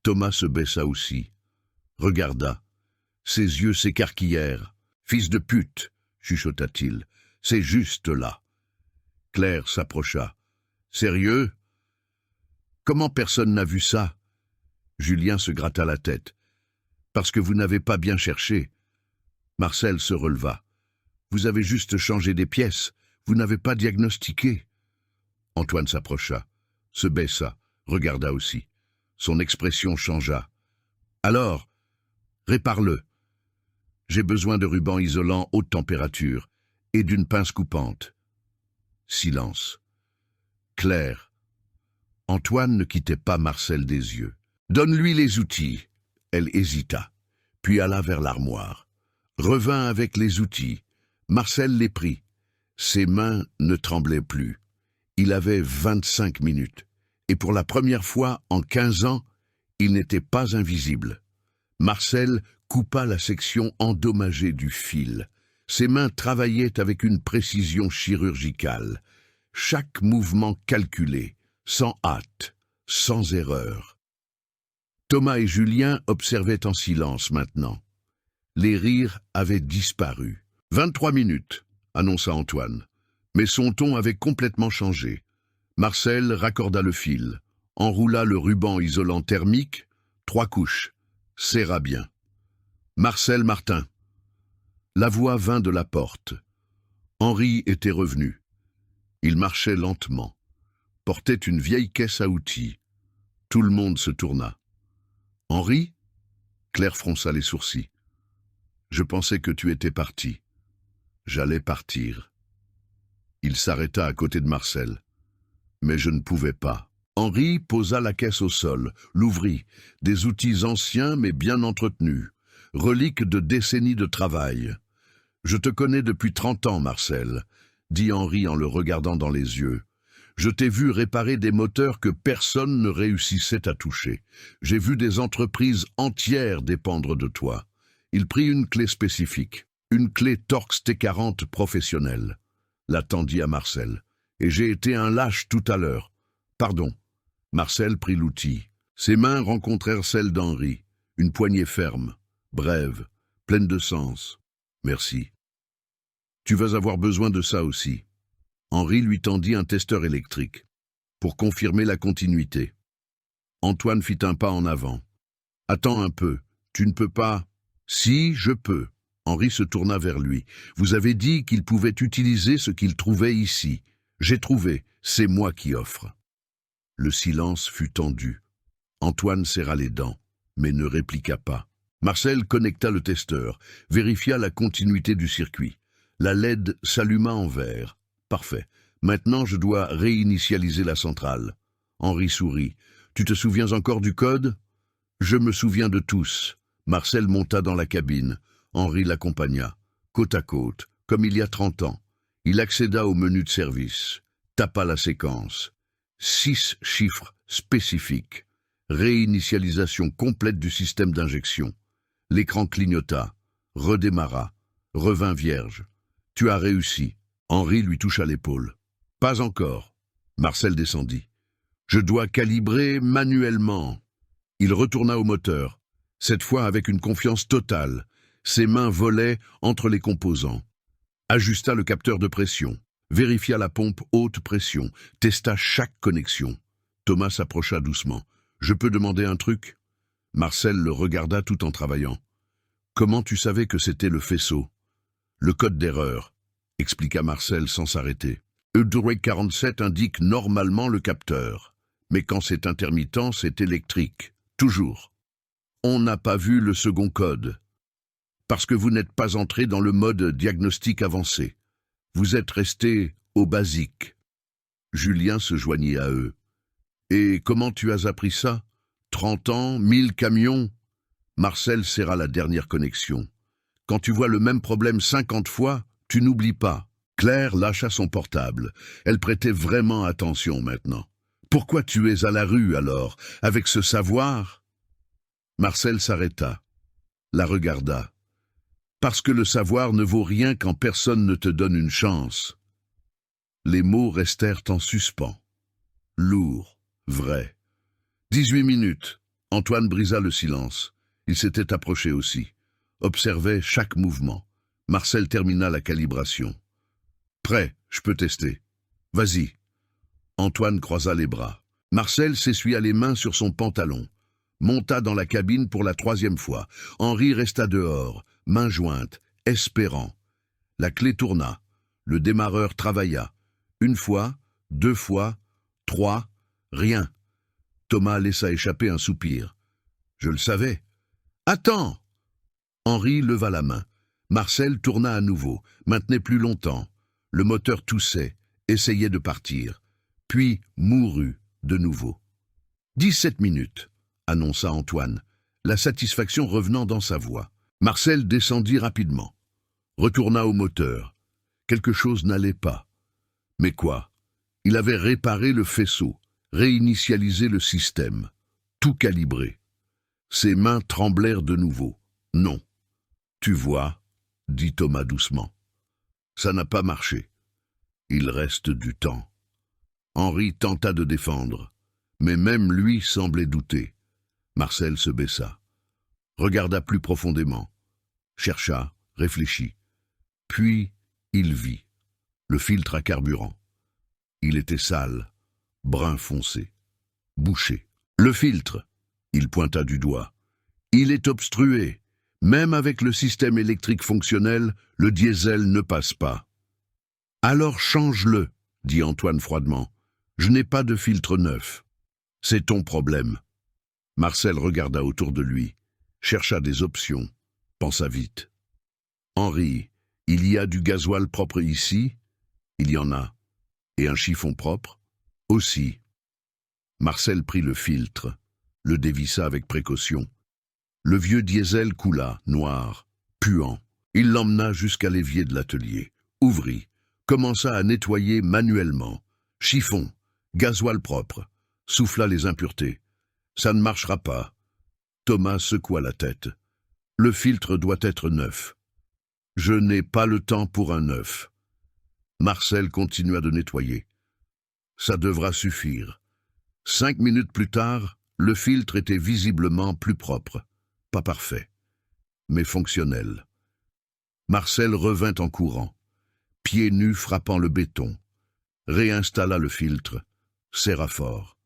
Thomas se baissa aussi, regarda. Ses yeux s'écarquillèrent. « Fils de pute !» chuchota-t-il. « C'est juste là. » Claire s'approcha. « Sérieux ? Comment personne n'a vu ça ?» Julien se gratta la tête. « Parce que vous n'avez pas bien cherché. » Marcel se releva. « Vous avez juste changé des pièces. Vous n'avez pas diagnostiqué. » Antoine s'approcha, se baissa, regarda aussi. Son expression changea. « Alors, répare-le. J'ai besoin de ruban isolant haute température et d'une pince coupante. » Silence. Claire. Antoine ne quittait pas Marcel des yeux. « Donne-lui les outils. » Elle hésita, puis alla vers l'armoire. Revint avec les outils. Marcel les prit. Ses mains ne tremblaient plus. Il avait 25 minutes. Et pour la première fois en 15 ans, il n'était pas invisible. Marcel coupa la section endommagée du fil. Ses mains travaillaient avec une précision chirurgicale. Chaque mouvement calculé, sans hâte, sans erreur. Thomas et Julien observaient en silence maintenant. Les rires avaient disparu. « 23 minutes, annonça Antoine. Mais son ton avait complètement changé. Marcel raccorda le fil, enroula le ruban isolant thermique, 3 couches, serra bien. Marcel Martin. La voix vint de la porte. Henri était revenu. Il marchait lentement, portait une vieille caisse à outils. Tout le monde se tourna. « Henri ?» Claire fronça les sourcils. « Je pensais que tu étais parti. J'allais partir. » Il s'arrêta à côté de Marcel. Mais je ne pouvais pas. Henri posa la caisse au sol, l'ouvrit. Des outils anciens mais bien entretenus, reliques de décennies de travail. « Je te connais depuis 30 ans, Marcel, » dit Henri en le regardant dans les yeux. « Je t'ai vu réparer des moteurs que personne ne réussissait à toucher. J'ai vu des entreprises entières dépendre de toi. » Il prit une clé spécifique, une clé Torx T40 professionnelle. La tendit à Marcel. « Et j'ai été un lâche tout à l'heure. Pardon. » Marcel prit l'outil. Ses mains rencontrèrent celles d'Henri. Une poignée ferme, brève, pleine de sens. « Merci. Tu vas avoir besoin de ça aussi. » Henri lui tendit un testeur électrique, pour confirmer la continuité. Antoine fit un pas en avant. « Attends un peu. Tu ne peux pas... »« Si, je peux. » Henri se tourna vers lui. « Vous avez dit qu'il pouvait utiliser ce qu'il trouvait ici. J'ai trouvé. C'est moi qui offre. » Le silence fut tendu. Antoine serra les dents, mais ne répliqua pas. Marcel connecta le testeur, vérifia la continuité du circuit. La LED s'alluma en vert. Parfait. Maintenant, je dois réinitialiser la centrale. Henri sourit. « Tu te souviens encore du code ?»« Je me souviens de tous. » Marcel monta dans la cabine. Henri l'accompagna, côte à côte, comme il y a 30 ans. Il accéda au menu de service, tapa la séquence. 6 chiffres spécifiques. Réinitialisation complète du système d'injection. L'écran clignota, redémarra, revint vierge. « Tu as réussi. » Henri lui toucha l'épaule. « Pas encore. » Marcel descendit. « Je dois calibrer manuellement. » Il retourna au moteur, cette fois avec une confiance totale. Ses mains volaient entre les composants. Ajusta le capteur de pression, vérifia la pompe haute pression, testa chaque connexion. Thomas s'approcha doucement. « Je peux demander un truc ?» Marcel le regarda tout en travaillant. « Comment tu savais que c'était le faisceau ?»« Le code d'erreur, » expliqua Marcel sans s'arrêter. « E-47 indique normalement le capteur, mais quand c'est intermittent, c'est électrique. Toujours. On n'a pas vu le second code. Parce que vous n'êtes pas entré dans le mode diagnostic avancé. Vous êtes resté au basique. » Julien se joignit à eux. « Et comment tu as appris ça ? 30 ans, 1000 camions ?» Marcel serra la dernière connexion. « Quand tu vois le même problème 50 fois, tu n'oublies pas. » Claire lâcha son portable. Elle prêtait vraiment attention maintenant. « Pourquoi tu es à la rue alors, avec ce savoir ?» Marcel s'arrêta, la regarda. « Parce que le savoir ne vaut rien quand personne ne te donne une chance. Les mots restèrent en suspens. Lourds, vrais. 18 minutes. Antoine brisa le silence. Il s'était approché aussi. Observait chaque mouvement. Marcel termina la calibration. Prêt, je peux tester. Vas-y. Antoine croisa les bras. Marcel s'essuya les mains sur son pantalon. Monta dans la cabine pour la 3e fois. Henri resta dehors, mains jointes, espérant. La clé tourna. Le démarreur travailla. 1 fois, 2 fois, 3, rien. Thomas laissa échapper un soupir. Je le savais. Attends! Henri leva la main. Marcel tourna à nouveau, maintenait plus longtemps. Le moteur toussait, essayait de partir. Puis mourut de nouveau. 17 minutes, annonça Antoine, la satisfaction revenant dans sa voix. Marcel descendit rapidement. Retourna au moteur. Quelque chose n'allait pas. Mais quoi? Il avait réparé le faisceau, réinitialisé le système, tout calibré. Ses mains tremblèrent de nouveau. Non. Tu vois, dit Thomas doucement. Ça n'a pas marché. Il reste du temps. Henri tenta de défendre, mais même lui semblait douter. Marcel se baissa, regarda plus profondément, chercha, réfléchit. Puis il vit le filtre à carburant. Il était sale, brun foncé, bouché. Le filtre, il pointa du doigt. Il est obstrué. Même avec le système électrique fonctionnel, le diesel ne passe pas. Alors change-le, dit Antoine froidement. Je n'ai pas de filtre neuf. C'est ton problème. Marcel regarda autour de lui, chercha des options, pensa vite. Henri, il y a du gasoil propre ici? Il y en a. Et un chiffon propre? Aussi. Marcel prit le filtre, le dévissa avec précaution. Le vieux diesel coula, noir, puant. Il l'emmena jusqu'à l'évier de l'atelier, ouvrit, commença à nettoyer manuellement. Chiffon, gasoil propre, souffla les impuretés. Ça ne marchera pas. Thomas secoua la tête. Le filtre doit être neuf. Je n'ai pas le temps pour un neuf. Marcel continua de nettoyer. Ça devra suffire. 5 minutes plus tard, le filtre était visiblement plus propre. Pas parfait, mais fonctionnel. Marcel revint en courant, pieds nus frappant le béton, réinstalla le filtre, serra fort.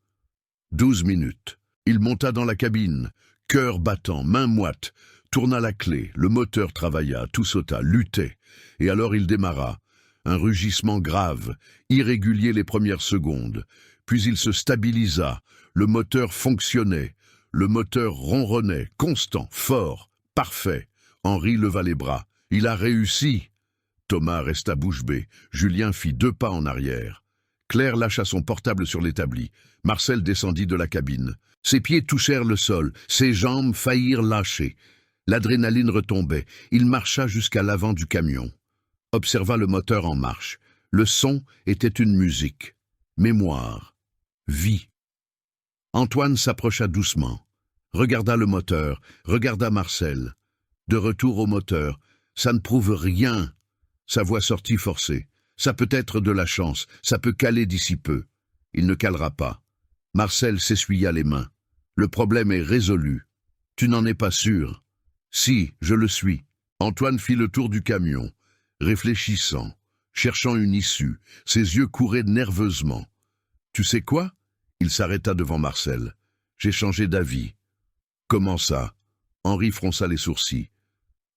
12 minutes. Il monta dans la cabine, cœur battant, main moite, tourna la clé, le moteur travailla, tout sauta, luttait, et alors il démarra. Un rugissement grave, irrégulier les premières secondes, puis il se stabilisa, le moteur fonctionnait. Le moteur ronronnait, constant, fort, parfait. Henri leva les bras. Il a réussi. Thomas resta bouche bée. Julien fit 2 pas en arrière. Claire lâcha son portable sur l'établi. Marcel descendit de la cabine. Ses pieds touchèrent le sol. Ses jambes faillirent lâcher. L'adrénaline retombait. Il marcha jusqu'à l'avant du camion. Observa le moteur en marche. Le son était une musique. Mémoire. Vie. Antoine s'approcha doucement, regarda le moteur, regarda Marcel. De retour au moteur, ça ne prouve rien. Sa voix sortit forcée. Ça peut être de la chance, ça peut caler d'ici peu. Il ne calera pas. Marcel s'essuya les mains. Le problème est résolu. Tu n'en es pas sûr? Si, je le suis. Antoine fit le tour du camion, réfléchissant, cherchant une issue. Ses yeux couraient nerveusement. Tu sais quoi? Il s'arrêta devant Marcel. J'ai changé d'avis. Comment ça? Henri fronça les sourcils.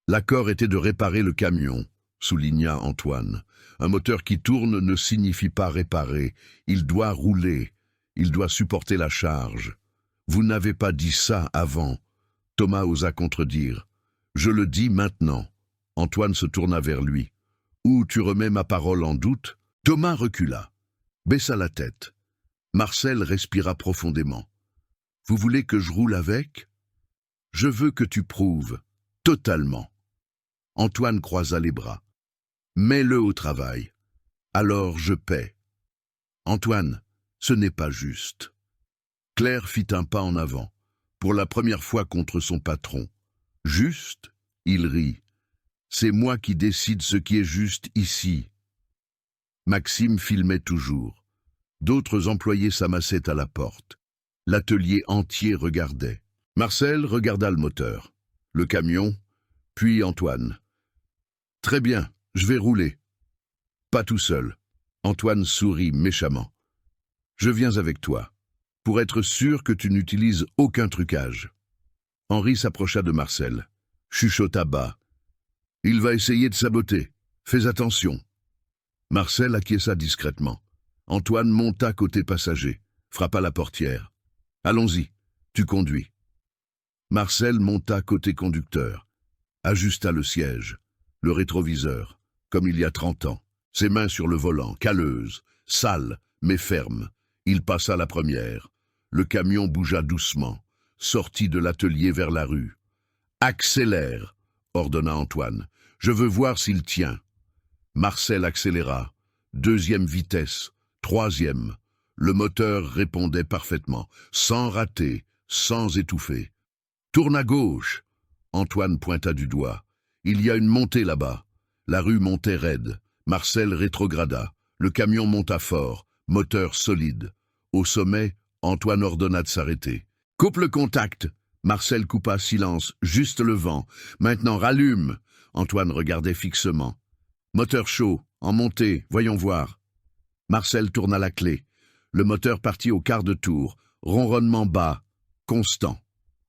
L'accord était de réparer le camion, souligna Antoine. Un moteur qui tourne ne signifie pas réparer. Il doit rouler. Il doit supporter la charge. Vous n'avez pas dit ça avant. Thomas osa contredire. Je le dis maintenant. Antoine se tourna vers lui. Ou tu remets ma parole en doute? Thomas recula, baissa la tête. Marcel respira profondément. Vous voulez que je roule avec? Je veux que tu prouves, totalement. Antoine croisa les bras. Mets-le au travail. Alors je paie. Antoine, ce n'est pas juste. Claire fit un pas en avant, pour la première fois contre son patron. Juste? Il rit. C'est moi qui décide ce qui est juste ici. Maxime filmait toujours. D'autres employés s'amassaient à la porte. L'atelier entier regardait. Marcel regarda le moteur, le camion, puis Antoine. « Très bien, je vais rouler. » « Pas tout seul. » Antoine sourit méchamment. « Je viens avec toi, pour être sûr que tu n'utilises aucun trucage. » Henri s'approcha de Marcel, chuchota bas. « Il va essayer de saboter. Fais attention. » Marcel acquiesça discrètement. Antoine monta côté passager, frappa la portière. « Allons-y, tu conduis. » Marcel monta côté conducteur, ajusta le siège, le rétroviseur, comme il y a 30 ans. Ses mains sur le volant, calleuses, sales, mais fermes. Il passa la première. Le camion bougea doucement, sortit de l'atelier vers la rue. « Accélère !» ordonna Antoine. « Je veux voir s'il tient. » Marcel accéléra. Deuxième vitesse, troisième. Le moteur répondait parfaitement, sans rater, sans étouffer. « Tourne à gauche !» Antoine pointa du doigt. « Il y a une montée là-bas. » La rue montait raide. Marcel rétrograda. Le camion monta fort, moteur solide. Au sommet, Antoine ordonna de s'arrêter. « Coupe le contact !» Marcel coupa, silence, juste le vent. « Maintenant, rallume !» Antoine regardait fixement. « Moteur chaud, en montée, voyons voir. » Marcel tourna la clé. Le moteur partit au quart de tour, ronronnement bas, constant.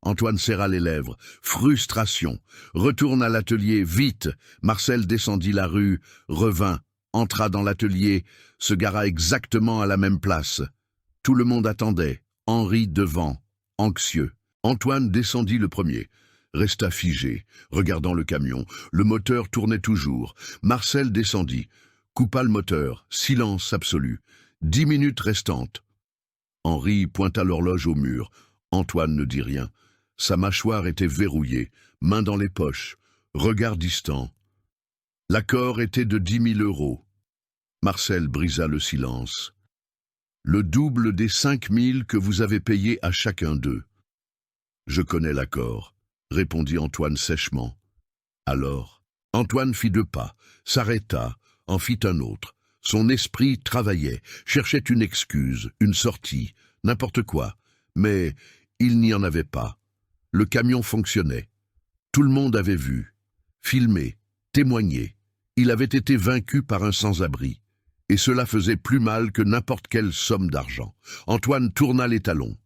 Antoine serra les lèvres. Frustration. Retourne à l'atelier, vite. Marcel descendit la rue, revint, entra dans l'atelier, se gara exactement à la même place. Tout le monde attendait. Henri devant, anxieux. Antoine descendit le premier. Resta figé, regardant le camion. Le moteur tournait toujours. Marcel descendit. Coupa le moteur. Silence absolu. 10 minutes restantes. Henri pointa l'horloge au mur. Antoine ne dit rien. Sa mâchoire était verrouillée, main dans les poches, regard distant. L'accord était de 10 000 €. Marcel brisa le silence. Le double des 5 000 que vous avez payés à chacun d'eux. Je connais l'accord, répondit Antoine sèchement. Alors, Antoine fit 2 pas, s'arrêta, en fit un autre. Son esprit travaillait, cherchait une excuse, une sortie, n'importe quoi, mais il n'y en avait pas. Le camion fonctionnait. Tout le monde avait vu, filmé, témoigné. Il avait été vaincu par un sans-abri. Et cela faisait plus mal que n'importe quelle somme d'argent. Antoine tourna les talons,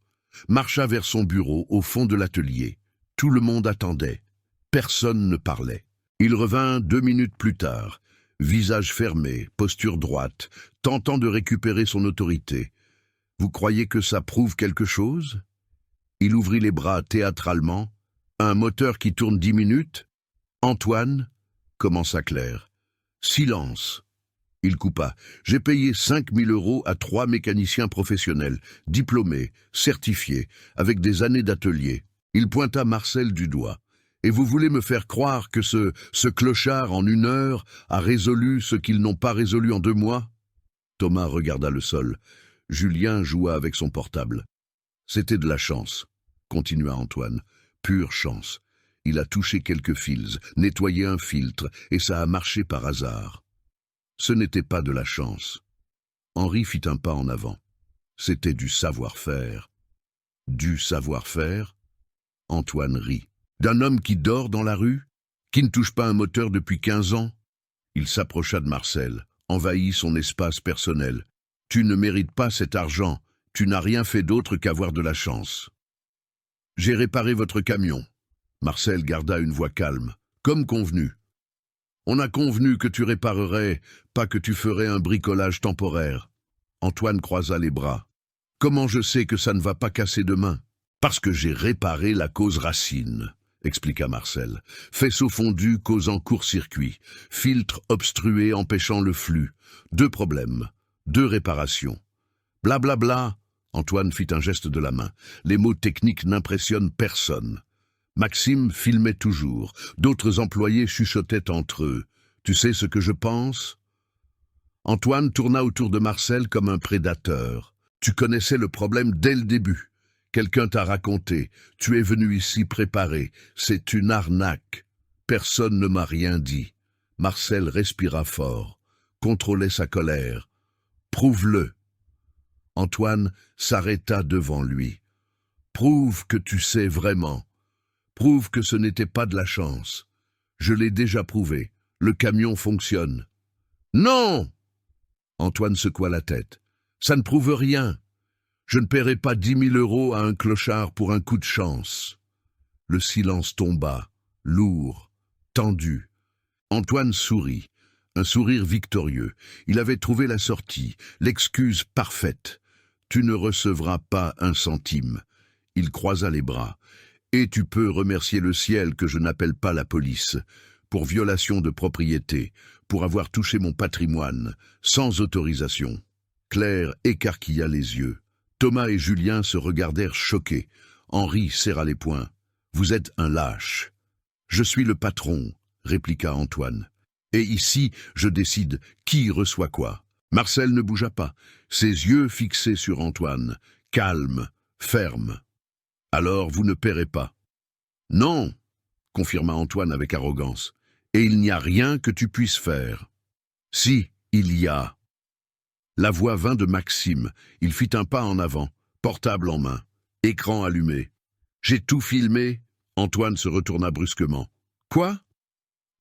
marcha vers son bureau au fond de l'atelier. Tout le monde attendait. Personne ne parlait. Il revint 2 minutes plus tard, visage fermé, posture droite, tentant de récupérer son autorité. « Vous croyez que ça prouve quelque chose ?» Il ouvrit les bras théâtralement. « Un moteur qui tourne 10 minutes ?»« Antoine ?» commença Claire. « Silence !» Il coupa. « J'ai payé 5 000 € à 3 mécaniciens professionnels, diplômés, certifiés, avec des années d'atelier. » Il pointa Marcel du doigt. « Et vous voulez me faire croire que ce clochard, en 1 heure, a résolu ce qu'ils n'ont pas résolu en 2 mois ?» Thomas regarda le sol. Julien joua avec son portable. « C'était de la chance, » continua Antoine. « Pure chance. Il a touché quelques fils, nettoyé un filtre, et ça a marché par hasard. » Ce n'était pas de la chance. Henri fit un pas en avant. C'était du savoir-faire. Du savoir-faire ? Antoine rit. D'un homme qui dort dans la rue ? Qui ne touche pas un moteur depuis 15 ans ? Il s'approcha de Marcel, envahit son espace personnel. « Tu ne mérites pas cet argent. Tu n'as rien fait d'autre qu'avoir de la chance. »« J'ai réparé votre camion. » Marcel garda une voix calme. « Comme convenu. On a convenu que tu réparerais, pas que tu ferais un bricolage temporaire. » Antoine croisa les bras. « Comment je sais que ça ne va pas casser demain ? » « Parce que j'ai réparé la cause racine. » expliqua Marcel. « Faisceau fondu causant court-circuit. Filtre obstrué empêchant le flux. 2 problèmes. 2 réparations. Blablabla. Bla bla. » Antoine fit un geste de la main. Les mots techniques n'impressionnent personne. Maxime filmait toujours. D'autres employés chuchotaient entre eux. « Tu sais ce que je pense ?» Antoine tourna autour de Marcel comme un prédateur. « Tu connaissais le problème dès le début. Quelqu'un t'a raconté. Tu es venu ici préparé. C'est une arnaque. » Personne ne m'a rien dit. Marcel respira fort, contrôlait sa colère. Prouve-le. Antoine s'arrêta devant lui. Prouve que tu sais vraiment. Prouve que ce n'était pas de la chance. Je l'ai déjà prouvé. Le camion fonctionne. Non! Antoine secoua la tête. Ça ne prouve rien. Je ne paierai pas 10 000 € à un clochard pour un coup de chance. Le silence tomba, lourd, tendu. Antoine sourit, un sourire victorieux. Il avait trouvé la sortie, l'excuse parfaite. Tu ne recevras pas un centime. Il croisa les bras. Et tu peux remercier le ciel que je n'appelle pas la police, pour violation de propriété, pour avoir touché mon patrimoine, sans autorisation. Claire écarquilla les yeux. Thomas et Julien se regardèrent choqués. Henri serra les poings. Vous êtes un lâche. Je suis le patron, répliqua Antoine. Et ici, je décide qui reçoit quoi. Marcel ne bougea pas, ses yeux fixés sur Antoine, calme, ferme. Alors vous ne paierez pas. Non, confirma Antoine avec arrogance. Et il n'y a rien que tu puisses faire. Si, il y a. La voix vint de Maxime. Il fit un pas en avant, portable en main, écran allumé. J'ai tout filmé. Antoine se retourna brusquement. Quoi?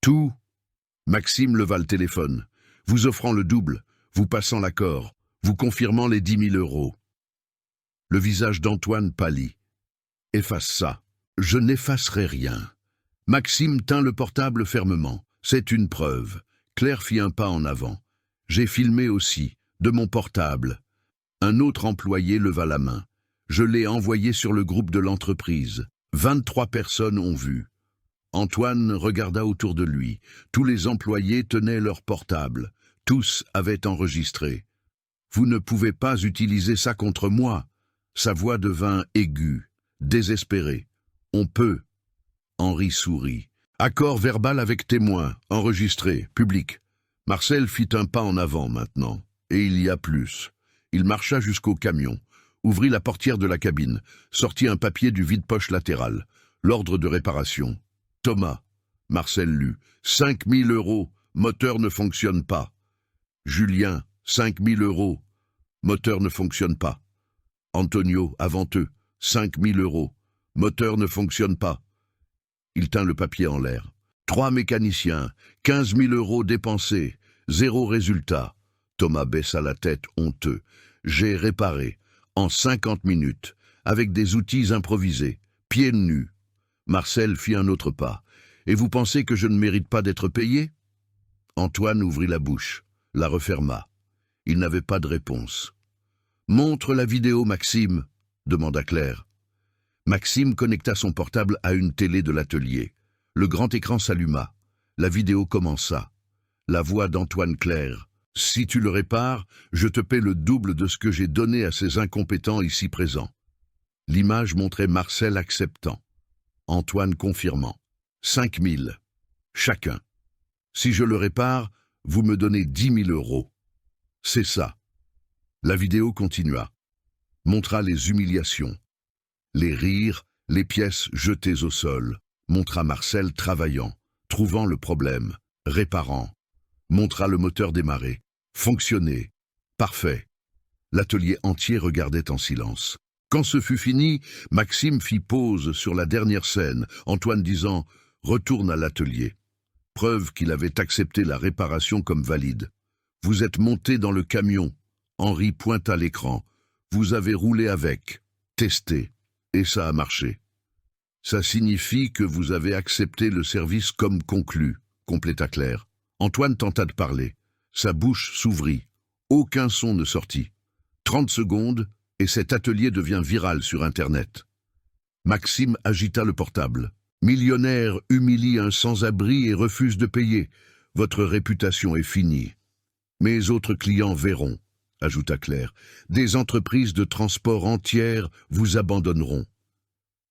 Tout. Maxime leva le téléphone, vous offrant le double, vous passant l'accord, vous confirmant les 10 000 €. Le visage d'Antoine pâlit. Efface ça. Je n'effacerai rien. Maxime tint le portable fermement. C'est une preuve. Claire fit un pas en avant. J'ai filmé aussi, de mon portable. Un autre employé leva la main. Je l'ai envoyé sur le groupe de l'entreprise. 23 personnes ont vu. Antoine regarda autour de lui. Tous les employés tenaient leur portable. Tous avaient enregistré. Vous ne pouvez pas utiliser ça contre moi. Sa voix devint aiguë, désespérée. On peut. Henri sourit. Accord verbal avec témoin, enregistré, public. Marcel fit un pas en avant maintenant. Et il y a plus. Il marcha jusqu'au camion, ouvrit la portière de la cabine, sortit un papier du vide-poche latéral. L'ordre de réparation. Thomas. Marcel lut. 5 000 €. Moteur ne fonctionne pas. Julien. 5 000 €. Moteur ne fonctionne pas. Antonio, avant eux. 5 000 €. Moteur ne fonctionne pas. Il tint le papier en l'air. 3 mécaniciens. 15 000 € dépensés. 0 résultat. Thomas baissa la tête honteux. J'ai réparé. En 50 minutes. Avec des outils improvisés. Pieds nus. Marcel fit un autre pas. Et vous pensez que je ne mérite pas d'être payé? Antoine ouvrit la bouche, la referma. Il n'avait pas de réponse. Montre la vidéo, Maxime, demanda Claire. Maxime connecta son portable à une télé de l'atelier. Le grand écran s'alluma. La vidéo commença. La voix d'Antoine claire. Si tu le répares, je te paie le double de ce que j'ai donné à ces incompétents ici présents. L'image montrait Marcel acceptant. Antoine confirmant. 5 000. Chacun. Si je le répare, vous me donnez 10 000 €. C'est ça. La vidéo continua. Montra les humiliations. Les rires, les pièces jetées au sol. Montra Marcel travaillant, trouvant le problème, réparant. Montra le moteur démarrer. Fonctionner. Parfait. L'atelier entier regardait en silence. Quand ce fut fini, Maxime fit pause sur la dernière scène, Antoine disant « Retourne à l'atelier ». Preuve qu'il avait accepté la réparation comme valide. « Vous êtes monté dans le camion ». Henri pointa l'écran. « Vous avez roulé avec, testé, et ça a marché. Ça signifie que vous avez accepté le service comme conclu », compléta Claire. Antoine tenta de parler. Sa bouche s'ouvrit. Aucun son ne sortit. 30 secondes, et cet atelier devient viral sur Internet. Maxime agita le portable. « Millionnaire humilie un sans-abri et refuse de payer. Votre réputation est finie. Mes autres clients verront, » ajouta Claire. « Des entreprises de transport entières vous abandonneront. »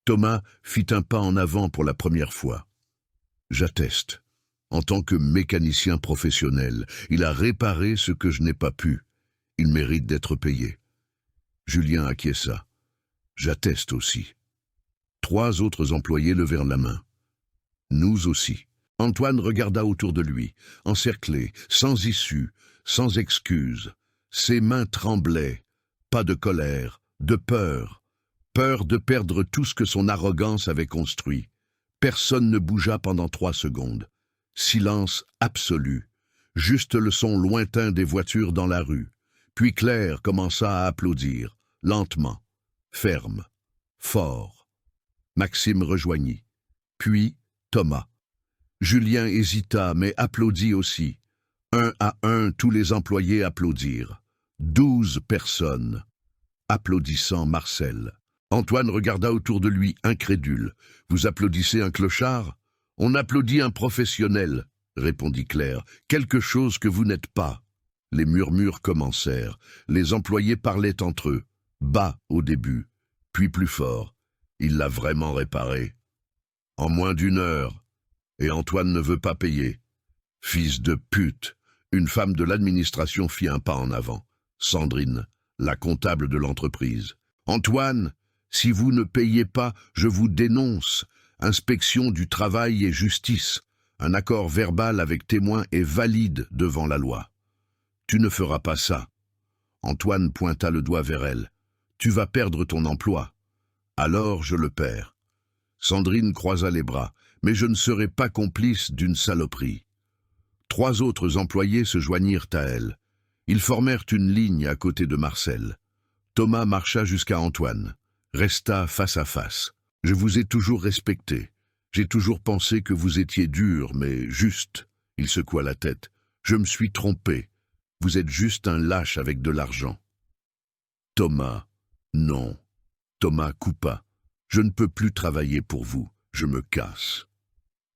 Thomas fit un pas en avant pour la première fois. « J'atteste. En tant que mécanicien professionnel, il a réparé ce que je n'ai pas pu. Il mérite d'être payé. » Julien acquiesça. « J'atteste aussi. » 3 autres employés levèrent la main. « Nous aussi. » Antoine regarda autour de lui, encerclé, sans issue, sans excuse. Ses mains tremblaient, pas de colère, de peur. Peur de perdre tout ce que son arrogance avait construit. Personne ne bougea pendant 3 secondes. Silence absolu. Juste le son lointain des voitures dans la rue. Puis Claire commença à applaudir, lentement, ferme, fort. Maxime rejoignit. Puis Thomas. Julien hésita, mais applaudit aussi. Un à un, tous les employés applaudirent. 12 personnes. Applaudissant Marcel. Antoine regarda autour de lui, incrédule. « Vous applaudissez un clochard ?»« On applaudit un professionnel, » répondit Claire. « Quelque chose que vous n'êtes pas. » Les murmures commencèrent. Les employés parlaient entre eux. Bas au début, puis plus fort. Il l'a vraiment réparé. En moins d'1 heure. Et Antoine ne veut pas payer. Fils de pute. Une femme de l'administration fit un pas en avant. Sandrine, la comptable de l'entreprise. Antoine, si vous ne payez pas, je vous dénonce. Inspection du travail et justice. Un accord verbal avec témoin est valide devant la loi. Tu ne feras pas ça. Antoine pointa le doigt vers elle. Tu vas perdre ton emploi. Alors je le perds. Sandrine croisa les bras. Mais je ne serai pas complice d'une saloperie. 3 autres employés se joignirent à elle. Ils formèrent une ligne à côté de Marcel. Thomas marcha jusqu'à Antoine. Resta face à face. Je vous ai toujours respecté. J'ai toujours pensé que vous étiez dur, mais juste. Il secoua la tête. Je me suis trompé. Vous êtes juste un lâche avec de l'argent. Thomas, non. Thomas coupa. Je ne peux plus travailler pour vous. Je me casse.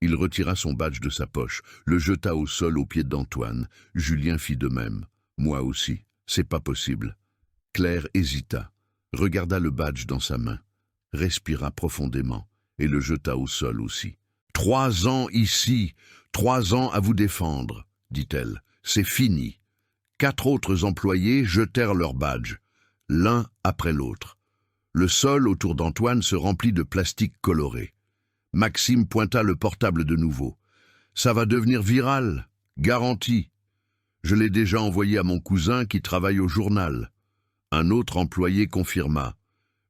Il retira son badge de sa poche, le jeta au sol aux pieds d'Antoine. Julien fit de même. Moi aussi. C'est pas possible. Claire hésita, regarda le badge dans sa main, respira profondément et le jeta au sol aussi. 3 ans ici, 3 ans à vous défendre, dit-elle. C'est fini. 4 autres employés jetèrent leur badge, l'un après l'autre. Le sol autour d'Antoine se remplit de plastique coloré. Maxime pointa le portable de nouveau. Ça va devenir viral, garanti. Je l'ai déjà envoyé à mon cousin qui travaille au journal. Un autre employé confirma.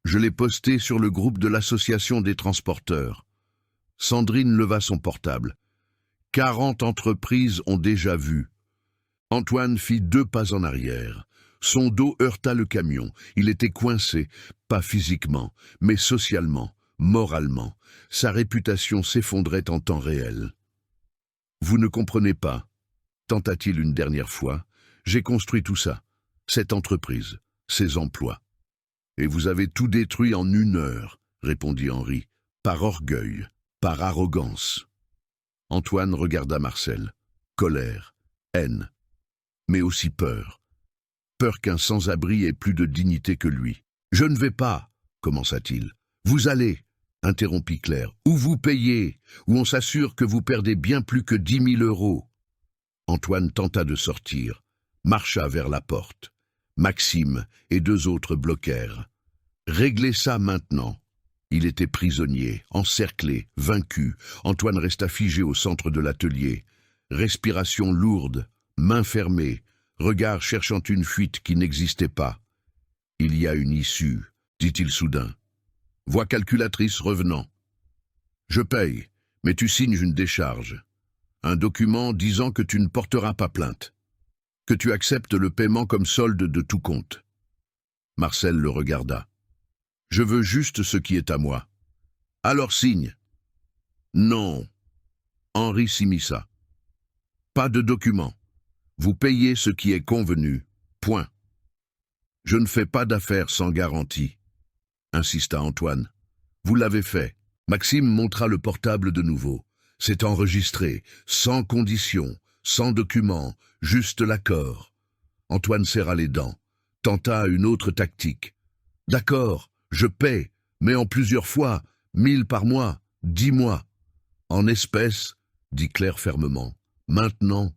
Je l'ai posté sur le groupe de l'association des transporteurs. Sandrine leva son portable. 40 entreprises ont déjà vu. Antoine fit 2 pas en arrière. Son dos heurta le camion. Il était coincé, pas physiquement, mais socialement, moralement. Sa réputation s'effondrait en temps réel. « Vous ne comprenez pas, » tenta-t-il une dernière fois. « J'ai construit tout ça, cette entreprise, ces emplois. Et vous avez tout détruit en 1 heure, » répondit Henri, par orgueil, par arrogance. Antoine regarda Marcel. Colère, haine, mais aussi peur. Peur qu'un sans-abri ait plus de dignité que lui. « Je ne vais pas, » commença-t-il. « Vous allez, » interrompit Claire, « ou vous payez, ou on s'assure que vous perdez bien plus que 10 000 euros. » Antoine tenta de sortir, marcha vers la porte. Maxime et 2 autres bloquèrent. « Réglez ça maintenant. » Il était prisonnier, encerclé, vaincu. Antoine resta figé au centre de l'atelier. Respiration lourde, mains fermées, regard cherchant une fuite qui n'existait pas. « Il y a une issue, » dit-il soudain. Voix calculatrice revenant. « Je paye, mais tu signes une décharge. Un document disant que tu ne porteras pas plainte. Que tu acceptes le paiement comme solde de tout compte. » Marcel le regarda. « Je veux juste ce qui est à moi. »« Alors signe. »« Non. » Henri s'immisça. « Pas de document. Vous payez ce qui est convenu. Point. »« Je ne fais pas d'affaires sans garantie. » insista Antoine. « Vous l'avez fait. » Maxime montra le portable de nouveau. C'est enregistré, sans condition, sans document, juste l'accord. Antoine serra les dents, tenta une autre tactique. « D'accord, je paie, mais en plusieurs fois, 1000 par mois, 10 mois. »« En espèces, » dit Claire fermement. « Maintenant.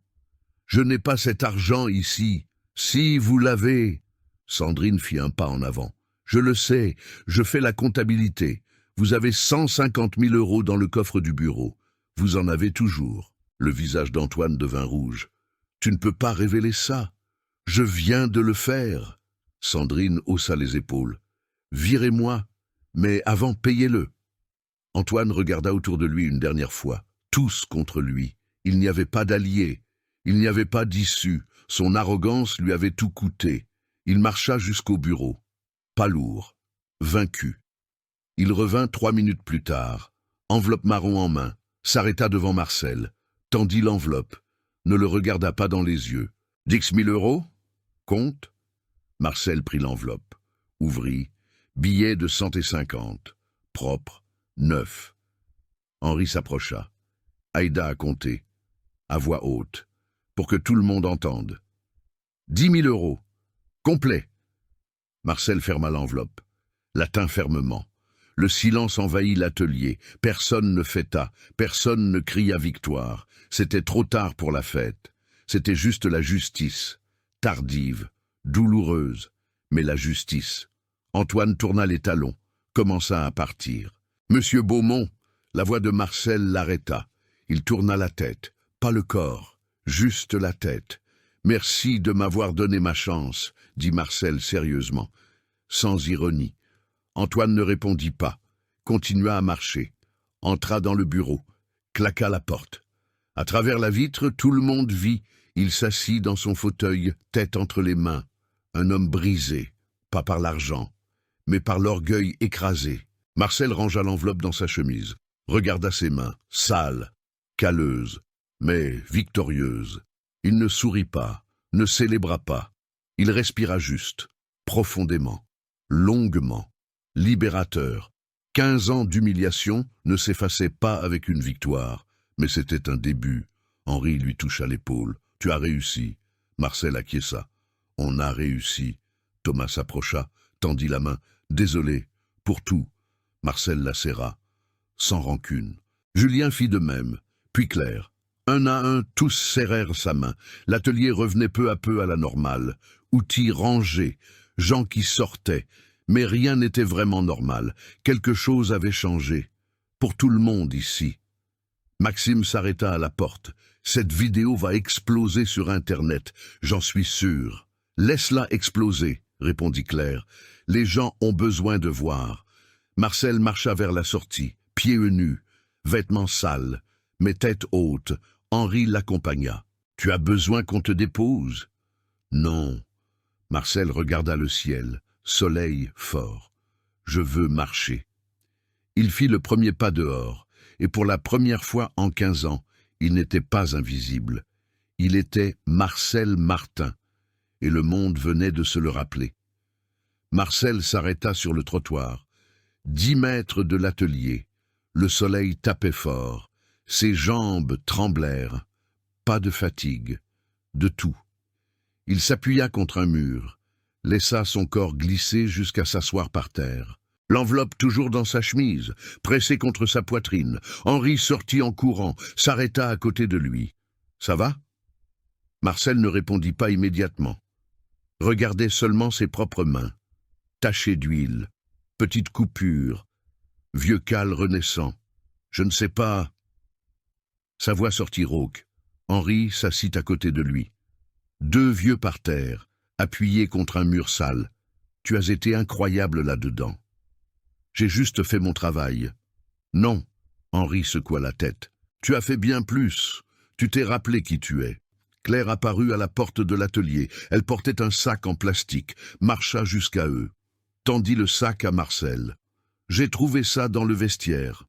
Je n'ai pas cet argent ici. Si vous l'avez. » Sandrine fit un pas en avant. « Je le sais, je fais la comptabilité. Vous avez 150 000 euros dans le coffre du bureau. Vous en avez toujours. Le visage d'Antoine devint rouge. Tu ne peux pas révéler ça. Je viens de le faire. Sandrine haussa les épaules. Virez-moi, mais avant payez-le. Antoine regarda autour de lui une dernière fois. Tous contre lui. Il n'y avait pas d'alliés. Il n'y avait pas d'issue. Son arrogance lui avait tout coûté. Il marcha jusqu'au bureau. Pas lourd. Vaincu. Il revint 3 minutes plus tard. Enveloppe marron en main. S'arrêta devant Marcel. Tendit l'enveloppe. Ne le regarda pas dans les yeux. 10 000 euros? Compte? Marcel prit l'enveloppe. Ouvrit. Billet de 150. Propre. Neuf. Henri s'approcha. Aïda a compté. À voix haute. Pour que tout le monde entende. 10 000 euros. Complet. Marcel ferma l'enveloppe. La tint fermement. Le silence envahit l'atelier. Personne ne fêta. Personne ne cria victoire. C'était trop tard pour la fête. C'était juste la justice. Tardive. Douloureuse. Mais la justice. Antoine tourna les talons. Commença à partir. Monsieur Beaumont, la voix de Marcel l'arrêta. Il tourna la tête. Pas le corps. Juste la tête. Merci de m'avoir donné ma chance, dit Marcel sérieusement. Sans ironie. Antoine ne répondit pas, continua à marcher, entra dans le bureau, claqua la porte. À travers la vitre, tout le monde vit. Il s'assit dans son fauteuil, tête entre les mains. Un homme brisé, pas par l'argent, mais par l'orgueil écrasé. Marcel rangea l'enveloppe dans sa chemise, regarda ses mains, sales, calleuses, mais victorieuses. Il ne sourit pas, ne célébra pas. Il respira juste, profondément, longuement. Libérateur. 15 ans d'humiliation ne s'effaçaient pas avec une victoire, mais c'était un début. Henri lui toucha l'épaule. « Tu as réussi. » Marcel acquiesça. « On a réussi. » Thomas s'approcha, tendit la main. « Désolé. Pour tout. » Marcel la serra. Sans rancune. Julien fit de même. Puis Claire. Un à un, tous serrèrent sa main. L'atelier revenait peu à peu à la normale. Outils rangés. Gens qui sortaient. Mais rien n'était vraiment normal. Quelque chose avait changé. Pour tout le monde ici. Maxime s'arrêta à la porte. Cette vidéo va exploser sur Internet, j'en suis sûr. Laisse-la exploser, répondit Claire. Les gens ont besoin de voir. Marcel marcha vers la sortie, pieds nus, vêtements sales, mais tête haute. Henri l'accompagna. Tu as besoin qu'on te dépose? Non. Marcel regarda le ciel. Soleil fort. Je veux marcher. Il fit le premier pas dehors, et pour la première fois en 15 ans, il n'était pas invisible. Il était Marcel Martin, et le monde venait de se le rappeler. Marcel s'arrêta sur le trottoir. 10 mètres de l'atelier. Le soleil tapait fort. Ses jambes tremblèrent. Pas de fatigue. De tout. Il s'appuya contre un mur. Laissa son corps glisser jusqu'à s'asseoir par terre. L'enveloppe toujours dans sa chemise, pressée contre sa poitrine. Henri sortit en courant, s'arrêta à côté de lui. « Ça va ?» Marcel ne répondit pas immédiatement. Regardait seulement ses propres mains. Tachées d'huile, petites coupures, vieux cal renaissant. Je ne sais pas... Sa voix sortit rauque. Henri s'assit à côté de lui. 2 vieux par terre, appuyé contre un mur sale. Tu as été incroyable là-dedans. J'ai juste fait mon travail. Non, Henri secoua la tête. Tu as fait bien plus. Tu t'es rappelé qui tu es. Claire apparut à la porte de l'atelier. Elle portait un sac en plastique, marcha jusqu'à eux. Tendit le sac à Marcel. J'ai trouvé ça dans le vestiaire.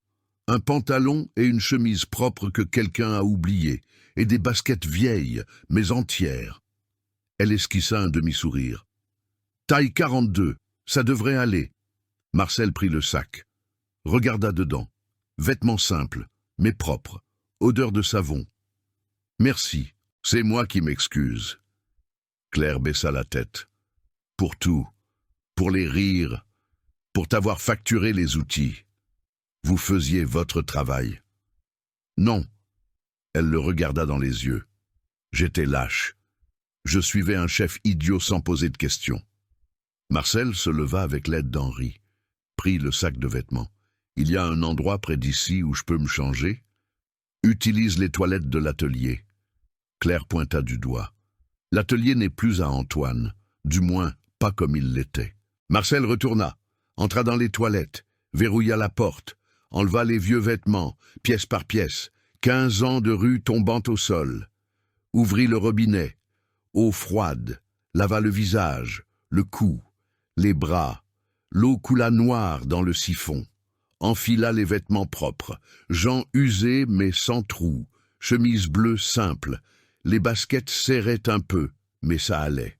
Un pantalon et une chemise propre que quelqu'un a oublié, et des baskets vieilles, mais entières. Elle esquissa un demi-sourire. Taille 42, ça devrait aller. Marcel prit le sac. Regarda dedans. Vêtements simples, mais propres. Odeur de savon. Merci, c'est moi qui m'excuse. Claire baissa la tête. Pour tout. Pour les rires. Pour t'avoir facturé les outils. Vous faisiez votre travail. Non. Elle le regarda dans les yeux. J'étais lâche. Je suivais un chef idiot sans poser de questions. Marcel se leva avec l'aide d'Henri, prit le sac de vêtements. Il y a un endroit près d'ici où je peux me changer? Utilise les toilettes de l'atelier. Claire pointa du doigt. L'atelier n'est plus à Antoine, du moins pas comme il l'était. Marcel retourna, entra dans les toilettes, verrouilla la porte, enleva les vieux vêtements, pièce par pièce, 15 ans de rue tombant au sol. Ouvrit le robinet, eau froide, lava le visage, le cou, les bras. L'eau coula noire dans le siphon. Enfila les vêtements propres, gens usés mais sans trous, chemise bleue simple. Les baskets serraient un peu, mais ça allait.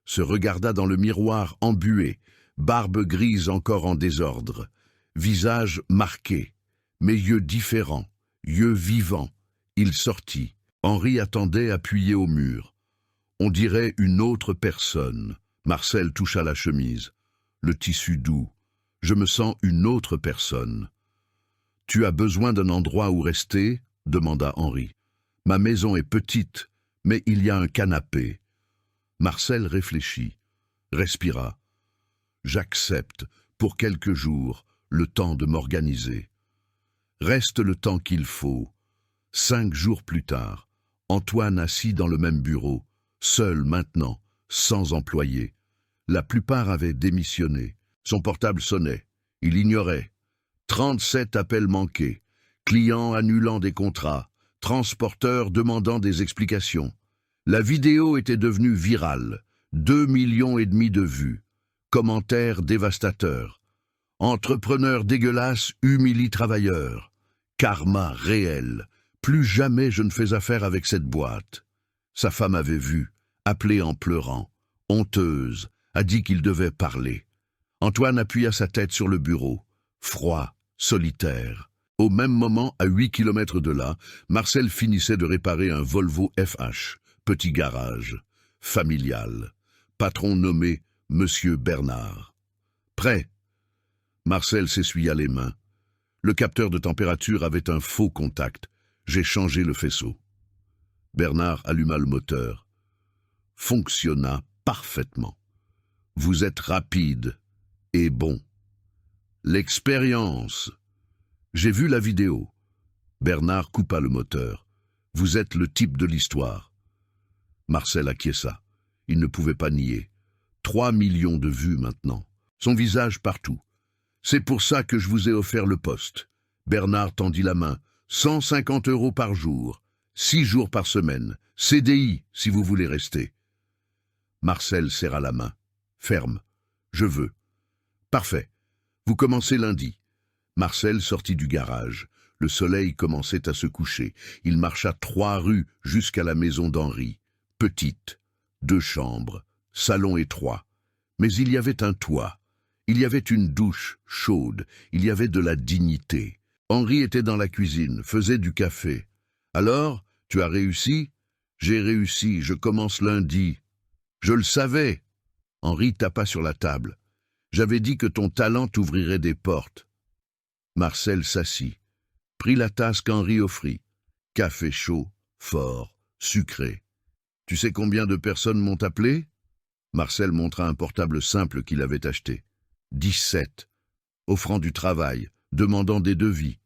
Se regarda dans le miroir embué, barbe grise encore en désordre, visage marqué, mais yeux différents, yeux vivants. Il sortit. Henri attendait appuyé au mur. On dirait une autre personne. Marcel toucha la chemise. Le tissu doux. Je me sens une autre personne. Tu as besoin d'un endroit où rester ? Demanda Henri. Ma maison est petite, mais il y a un canapé. Marcel réfléchit, respira. J'accepte, pour quelques jours, le temps de m'organiser. Reste le temps qu'il faut. 5 jours plus tard, Antoine assis dans le même bureau, seul maintenant, sans employé. La plupart avaient démissionné. Son portable sonnait. Il ignorait. 37 appels manqués. Clients annulant des contrats. Transporteurs demandant des explications. La vidéo était devenue virale. 2,5 millions de vues. Commentaires dévastateurs. Entrepreneur dégueulasse humilie travailleur. Karma réel. Plus jamais je ne fais affaire avec cette boîte. Sa femme avait vu, appelé en pleurant. Honteuse, a dit qu'il devait parler. Antoine appuya sa tête sur le bureau. Froid, solitaire. Au même moment, à 8 kilomètres de là, Marcel finissait de réparer un Volvo FH, petit garage, familial. Patron nommé Monsieur Bernard. Prêt ? Marcel s'essuya les mains. Le capteur de température avait un faux contact. J'ai changé le faisceau. Bernard alluma le moteur. Fonctionna parfaitement. Vous êtes rapide et bon. L'expérience. J'ai vu la vidéo. Bernard coupa le moteur. Vous êtes le type de l'histoire. Marcel acquiesça. Il ne pouvait pas nier. 3 millions de vues maintenant. Son visage partout. C'est pour ça que je vous ai offert le poste. Bernard tendit la main. 150 € par jour. 6 jours par semaine. CDI, si vous voulez rester. Marcel serra la main. Ferme. Je veux. Parfait. Vous commencez lundi. Marcel sortit du garage. Le soleil commençait à se coucher. Il marcha 3 rues jusqu'à la maison d'Henri. Petite. 2 chambres. Salon étroit. Mais il y avait un toit. Il y avait une douche chaude. Il y avait de la dignité. Henri était dans la cuisine, faisait du café. Alors, tu as réussi ? J'ai réussi, je commence lundi. Je le savais. Henri tapa sur la table. J'avais dit que ton talent t'ouvrirait des portes. Marcel s'assit, prit la tasse qu'Henri offrit. Café chaud, fort, sucré. Tu sais combien de personnes m'ont appelé ? Marcel montra un portable simple qu'il avait acheté. 17, offrant du travail, demandant des devis.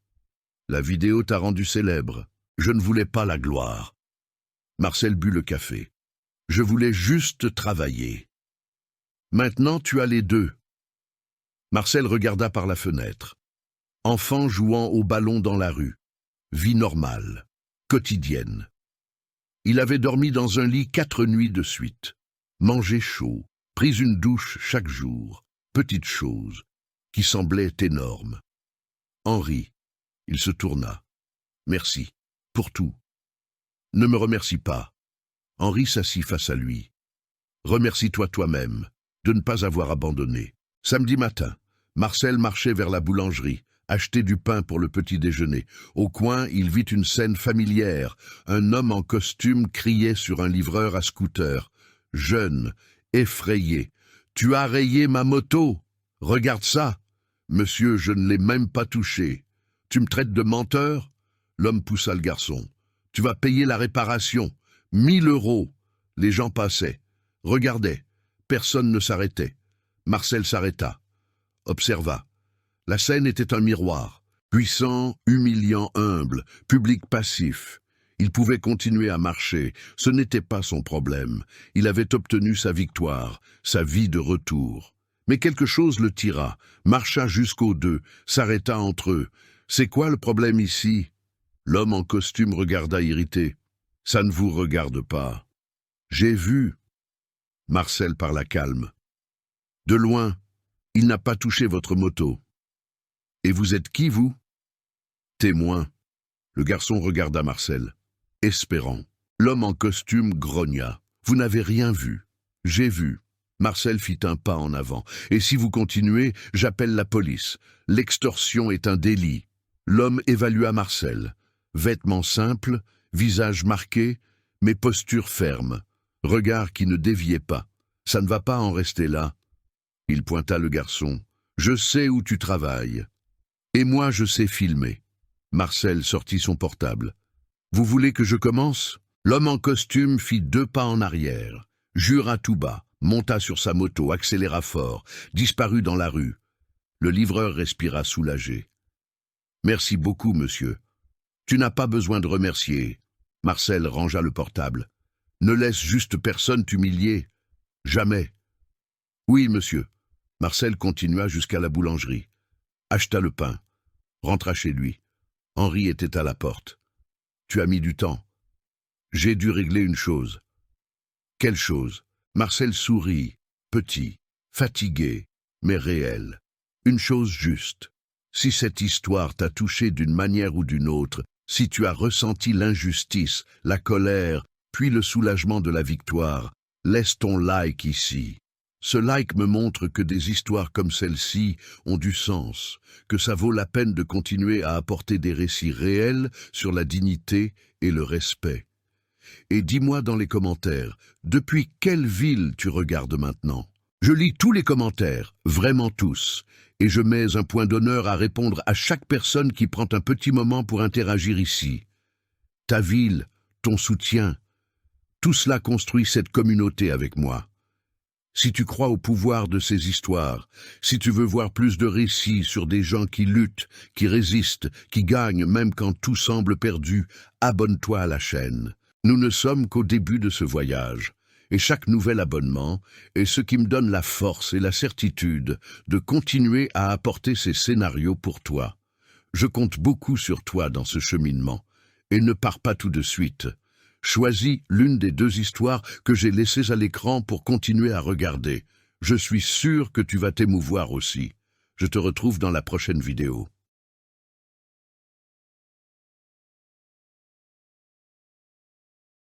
La vidéo t'a rendu célèbre. Je ne voulais pas la gloire. Marcel but le café. Je voulais juste travailler. Maintenant, tu as les deux. Marcel regarda par la fenêtre. Enfant jouant au ballon dans la rue. Vie normale, quotidienne. Il avait dormi dans un lit 4 nuits de suite. Mangé chaud, pris une douche chaque jour. Petite chose, qui semblait énorme. Henri, il se tourna. Merci, pour tout. Ne me remercie pas. Henri s'assit face à lui. Remercie-toi toi-même de ne pas avoir abandonné. Samedi matin, Marcel marchait vers la boulangerie, acheter du pain pour le petit déjeuner. Au coin, il vit une scène familière. Un homme en costume criait sur un livreur à scooter. Jeune, effrayé. « Tu as rayé ma moto. Regarde ça. Monsieur, je ne l'ai même pas touché. Tu me traites de menteur ?» L'homme poussa le garçon. « Tu vas payer la réparation. 1 000 €. » Les gens passaient, regardaient. Personne ne s'arrêtait. Marcel s'arrêta, observa. La scène était un miroir. Puissant, humiliant, humble, public passif. Il pouvait continuer à marcher, ce n'était pas son problème. Il avait obtenu sa victoire, sa vie de retour. Mais quelque chose le tira, marcha jusqu'aux deux, s'arrêta entre eux. « C'est quoi le problème ici ?» L'homme en costume regarda irrité. « Ça ne vous regarde pas. »« J'ai vu. » Marcel parla calme. « De loin, il n'a pas touché votre moto. »« Et vous êtes qui, vous ?»« Témoin. » Le garçon regarda Marcel. Espérant. L'homme en costume grogna. « Vous n'avez rien vu. J'ai vu. » Marcel fit un pas en avant. « Et si vous continuez, j'appelle la police. L'extorsion est un délit. » L'homme évalua Marcel. Vêtements simples, visage marqué, mais posture ferme. Regard qui ne déviait pas. « Ça ne va pas en rester là. » Il pointa le garçon. « Je sais où tu travailles. Et moi, je sais filmer. » Marcel sortit son portable. « Vous voulez que je commence ?» L'homme en costume fit 2 pas en arrière, jura tout bas, monta sur sa moto, accéléra fort, disparut dans la rue. Le livreur respira soulagé. « Merci beaucoup, monsieur. Tu n'as pas besoin de remercier. » Marcel rangea le portable. « Ne laisse juste personne t'humilier. Jamais. »« Oui, monsieur. » Marcel continua jusqu'à la boulangerie. Acheta le pain. Rentra chez lui. Henri était à la porte. « Tu as mis du temps. » « J'ai dû régler une chose. »« Quelle chose ?» Marcel sourit, petit, fatigué, mais réel. « Une chose juste. Si cette histoire t'a touché d'une manière ou d'une autre, si tu as ressenti l'injustice, la colère, puis le soulagement de la victoire, laisse ton like ici. Ce like me montre que des histoires comme celle-ci ont du sens, que ça vaut la peine de continuer à apporter des récits réels sur la dignité et le respect. Et dis-moi dans les commentaires, depuis quelle ville tu regardes maintenant? Je lis tous les commentaires, vraiment tous, et je mets un point d'honneur à répondre à chaque personne qui prend un petit moment pour interagir ici. Ta ville, ton soutien, tout cela construit cette communauté avec moi. Si tu crois au pouvoir de ces histoires, si tu veux voir plus de récits sur des gens qui luttent, qui résistent, qui gagnent même quand tout semble perdu, abonne-toi à la chaîne. Nous ne sommes qu'au début de ce voyage, et chaque nouvel abonnement est ce qui me donne la force et la certitude de continuer à apporter ces scénarios pour toi. Je compte beaucoup sur toi dans ce cheminement, et ne pars pas tout de suite. Choisis l'une des 2 histoires que j'ai laissées à l'écran pour continuer à regarder. Je suis sûr que tu vas t'émouvoir aussi. Je te retrouve dans la prochaine vidéo.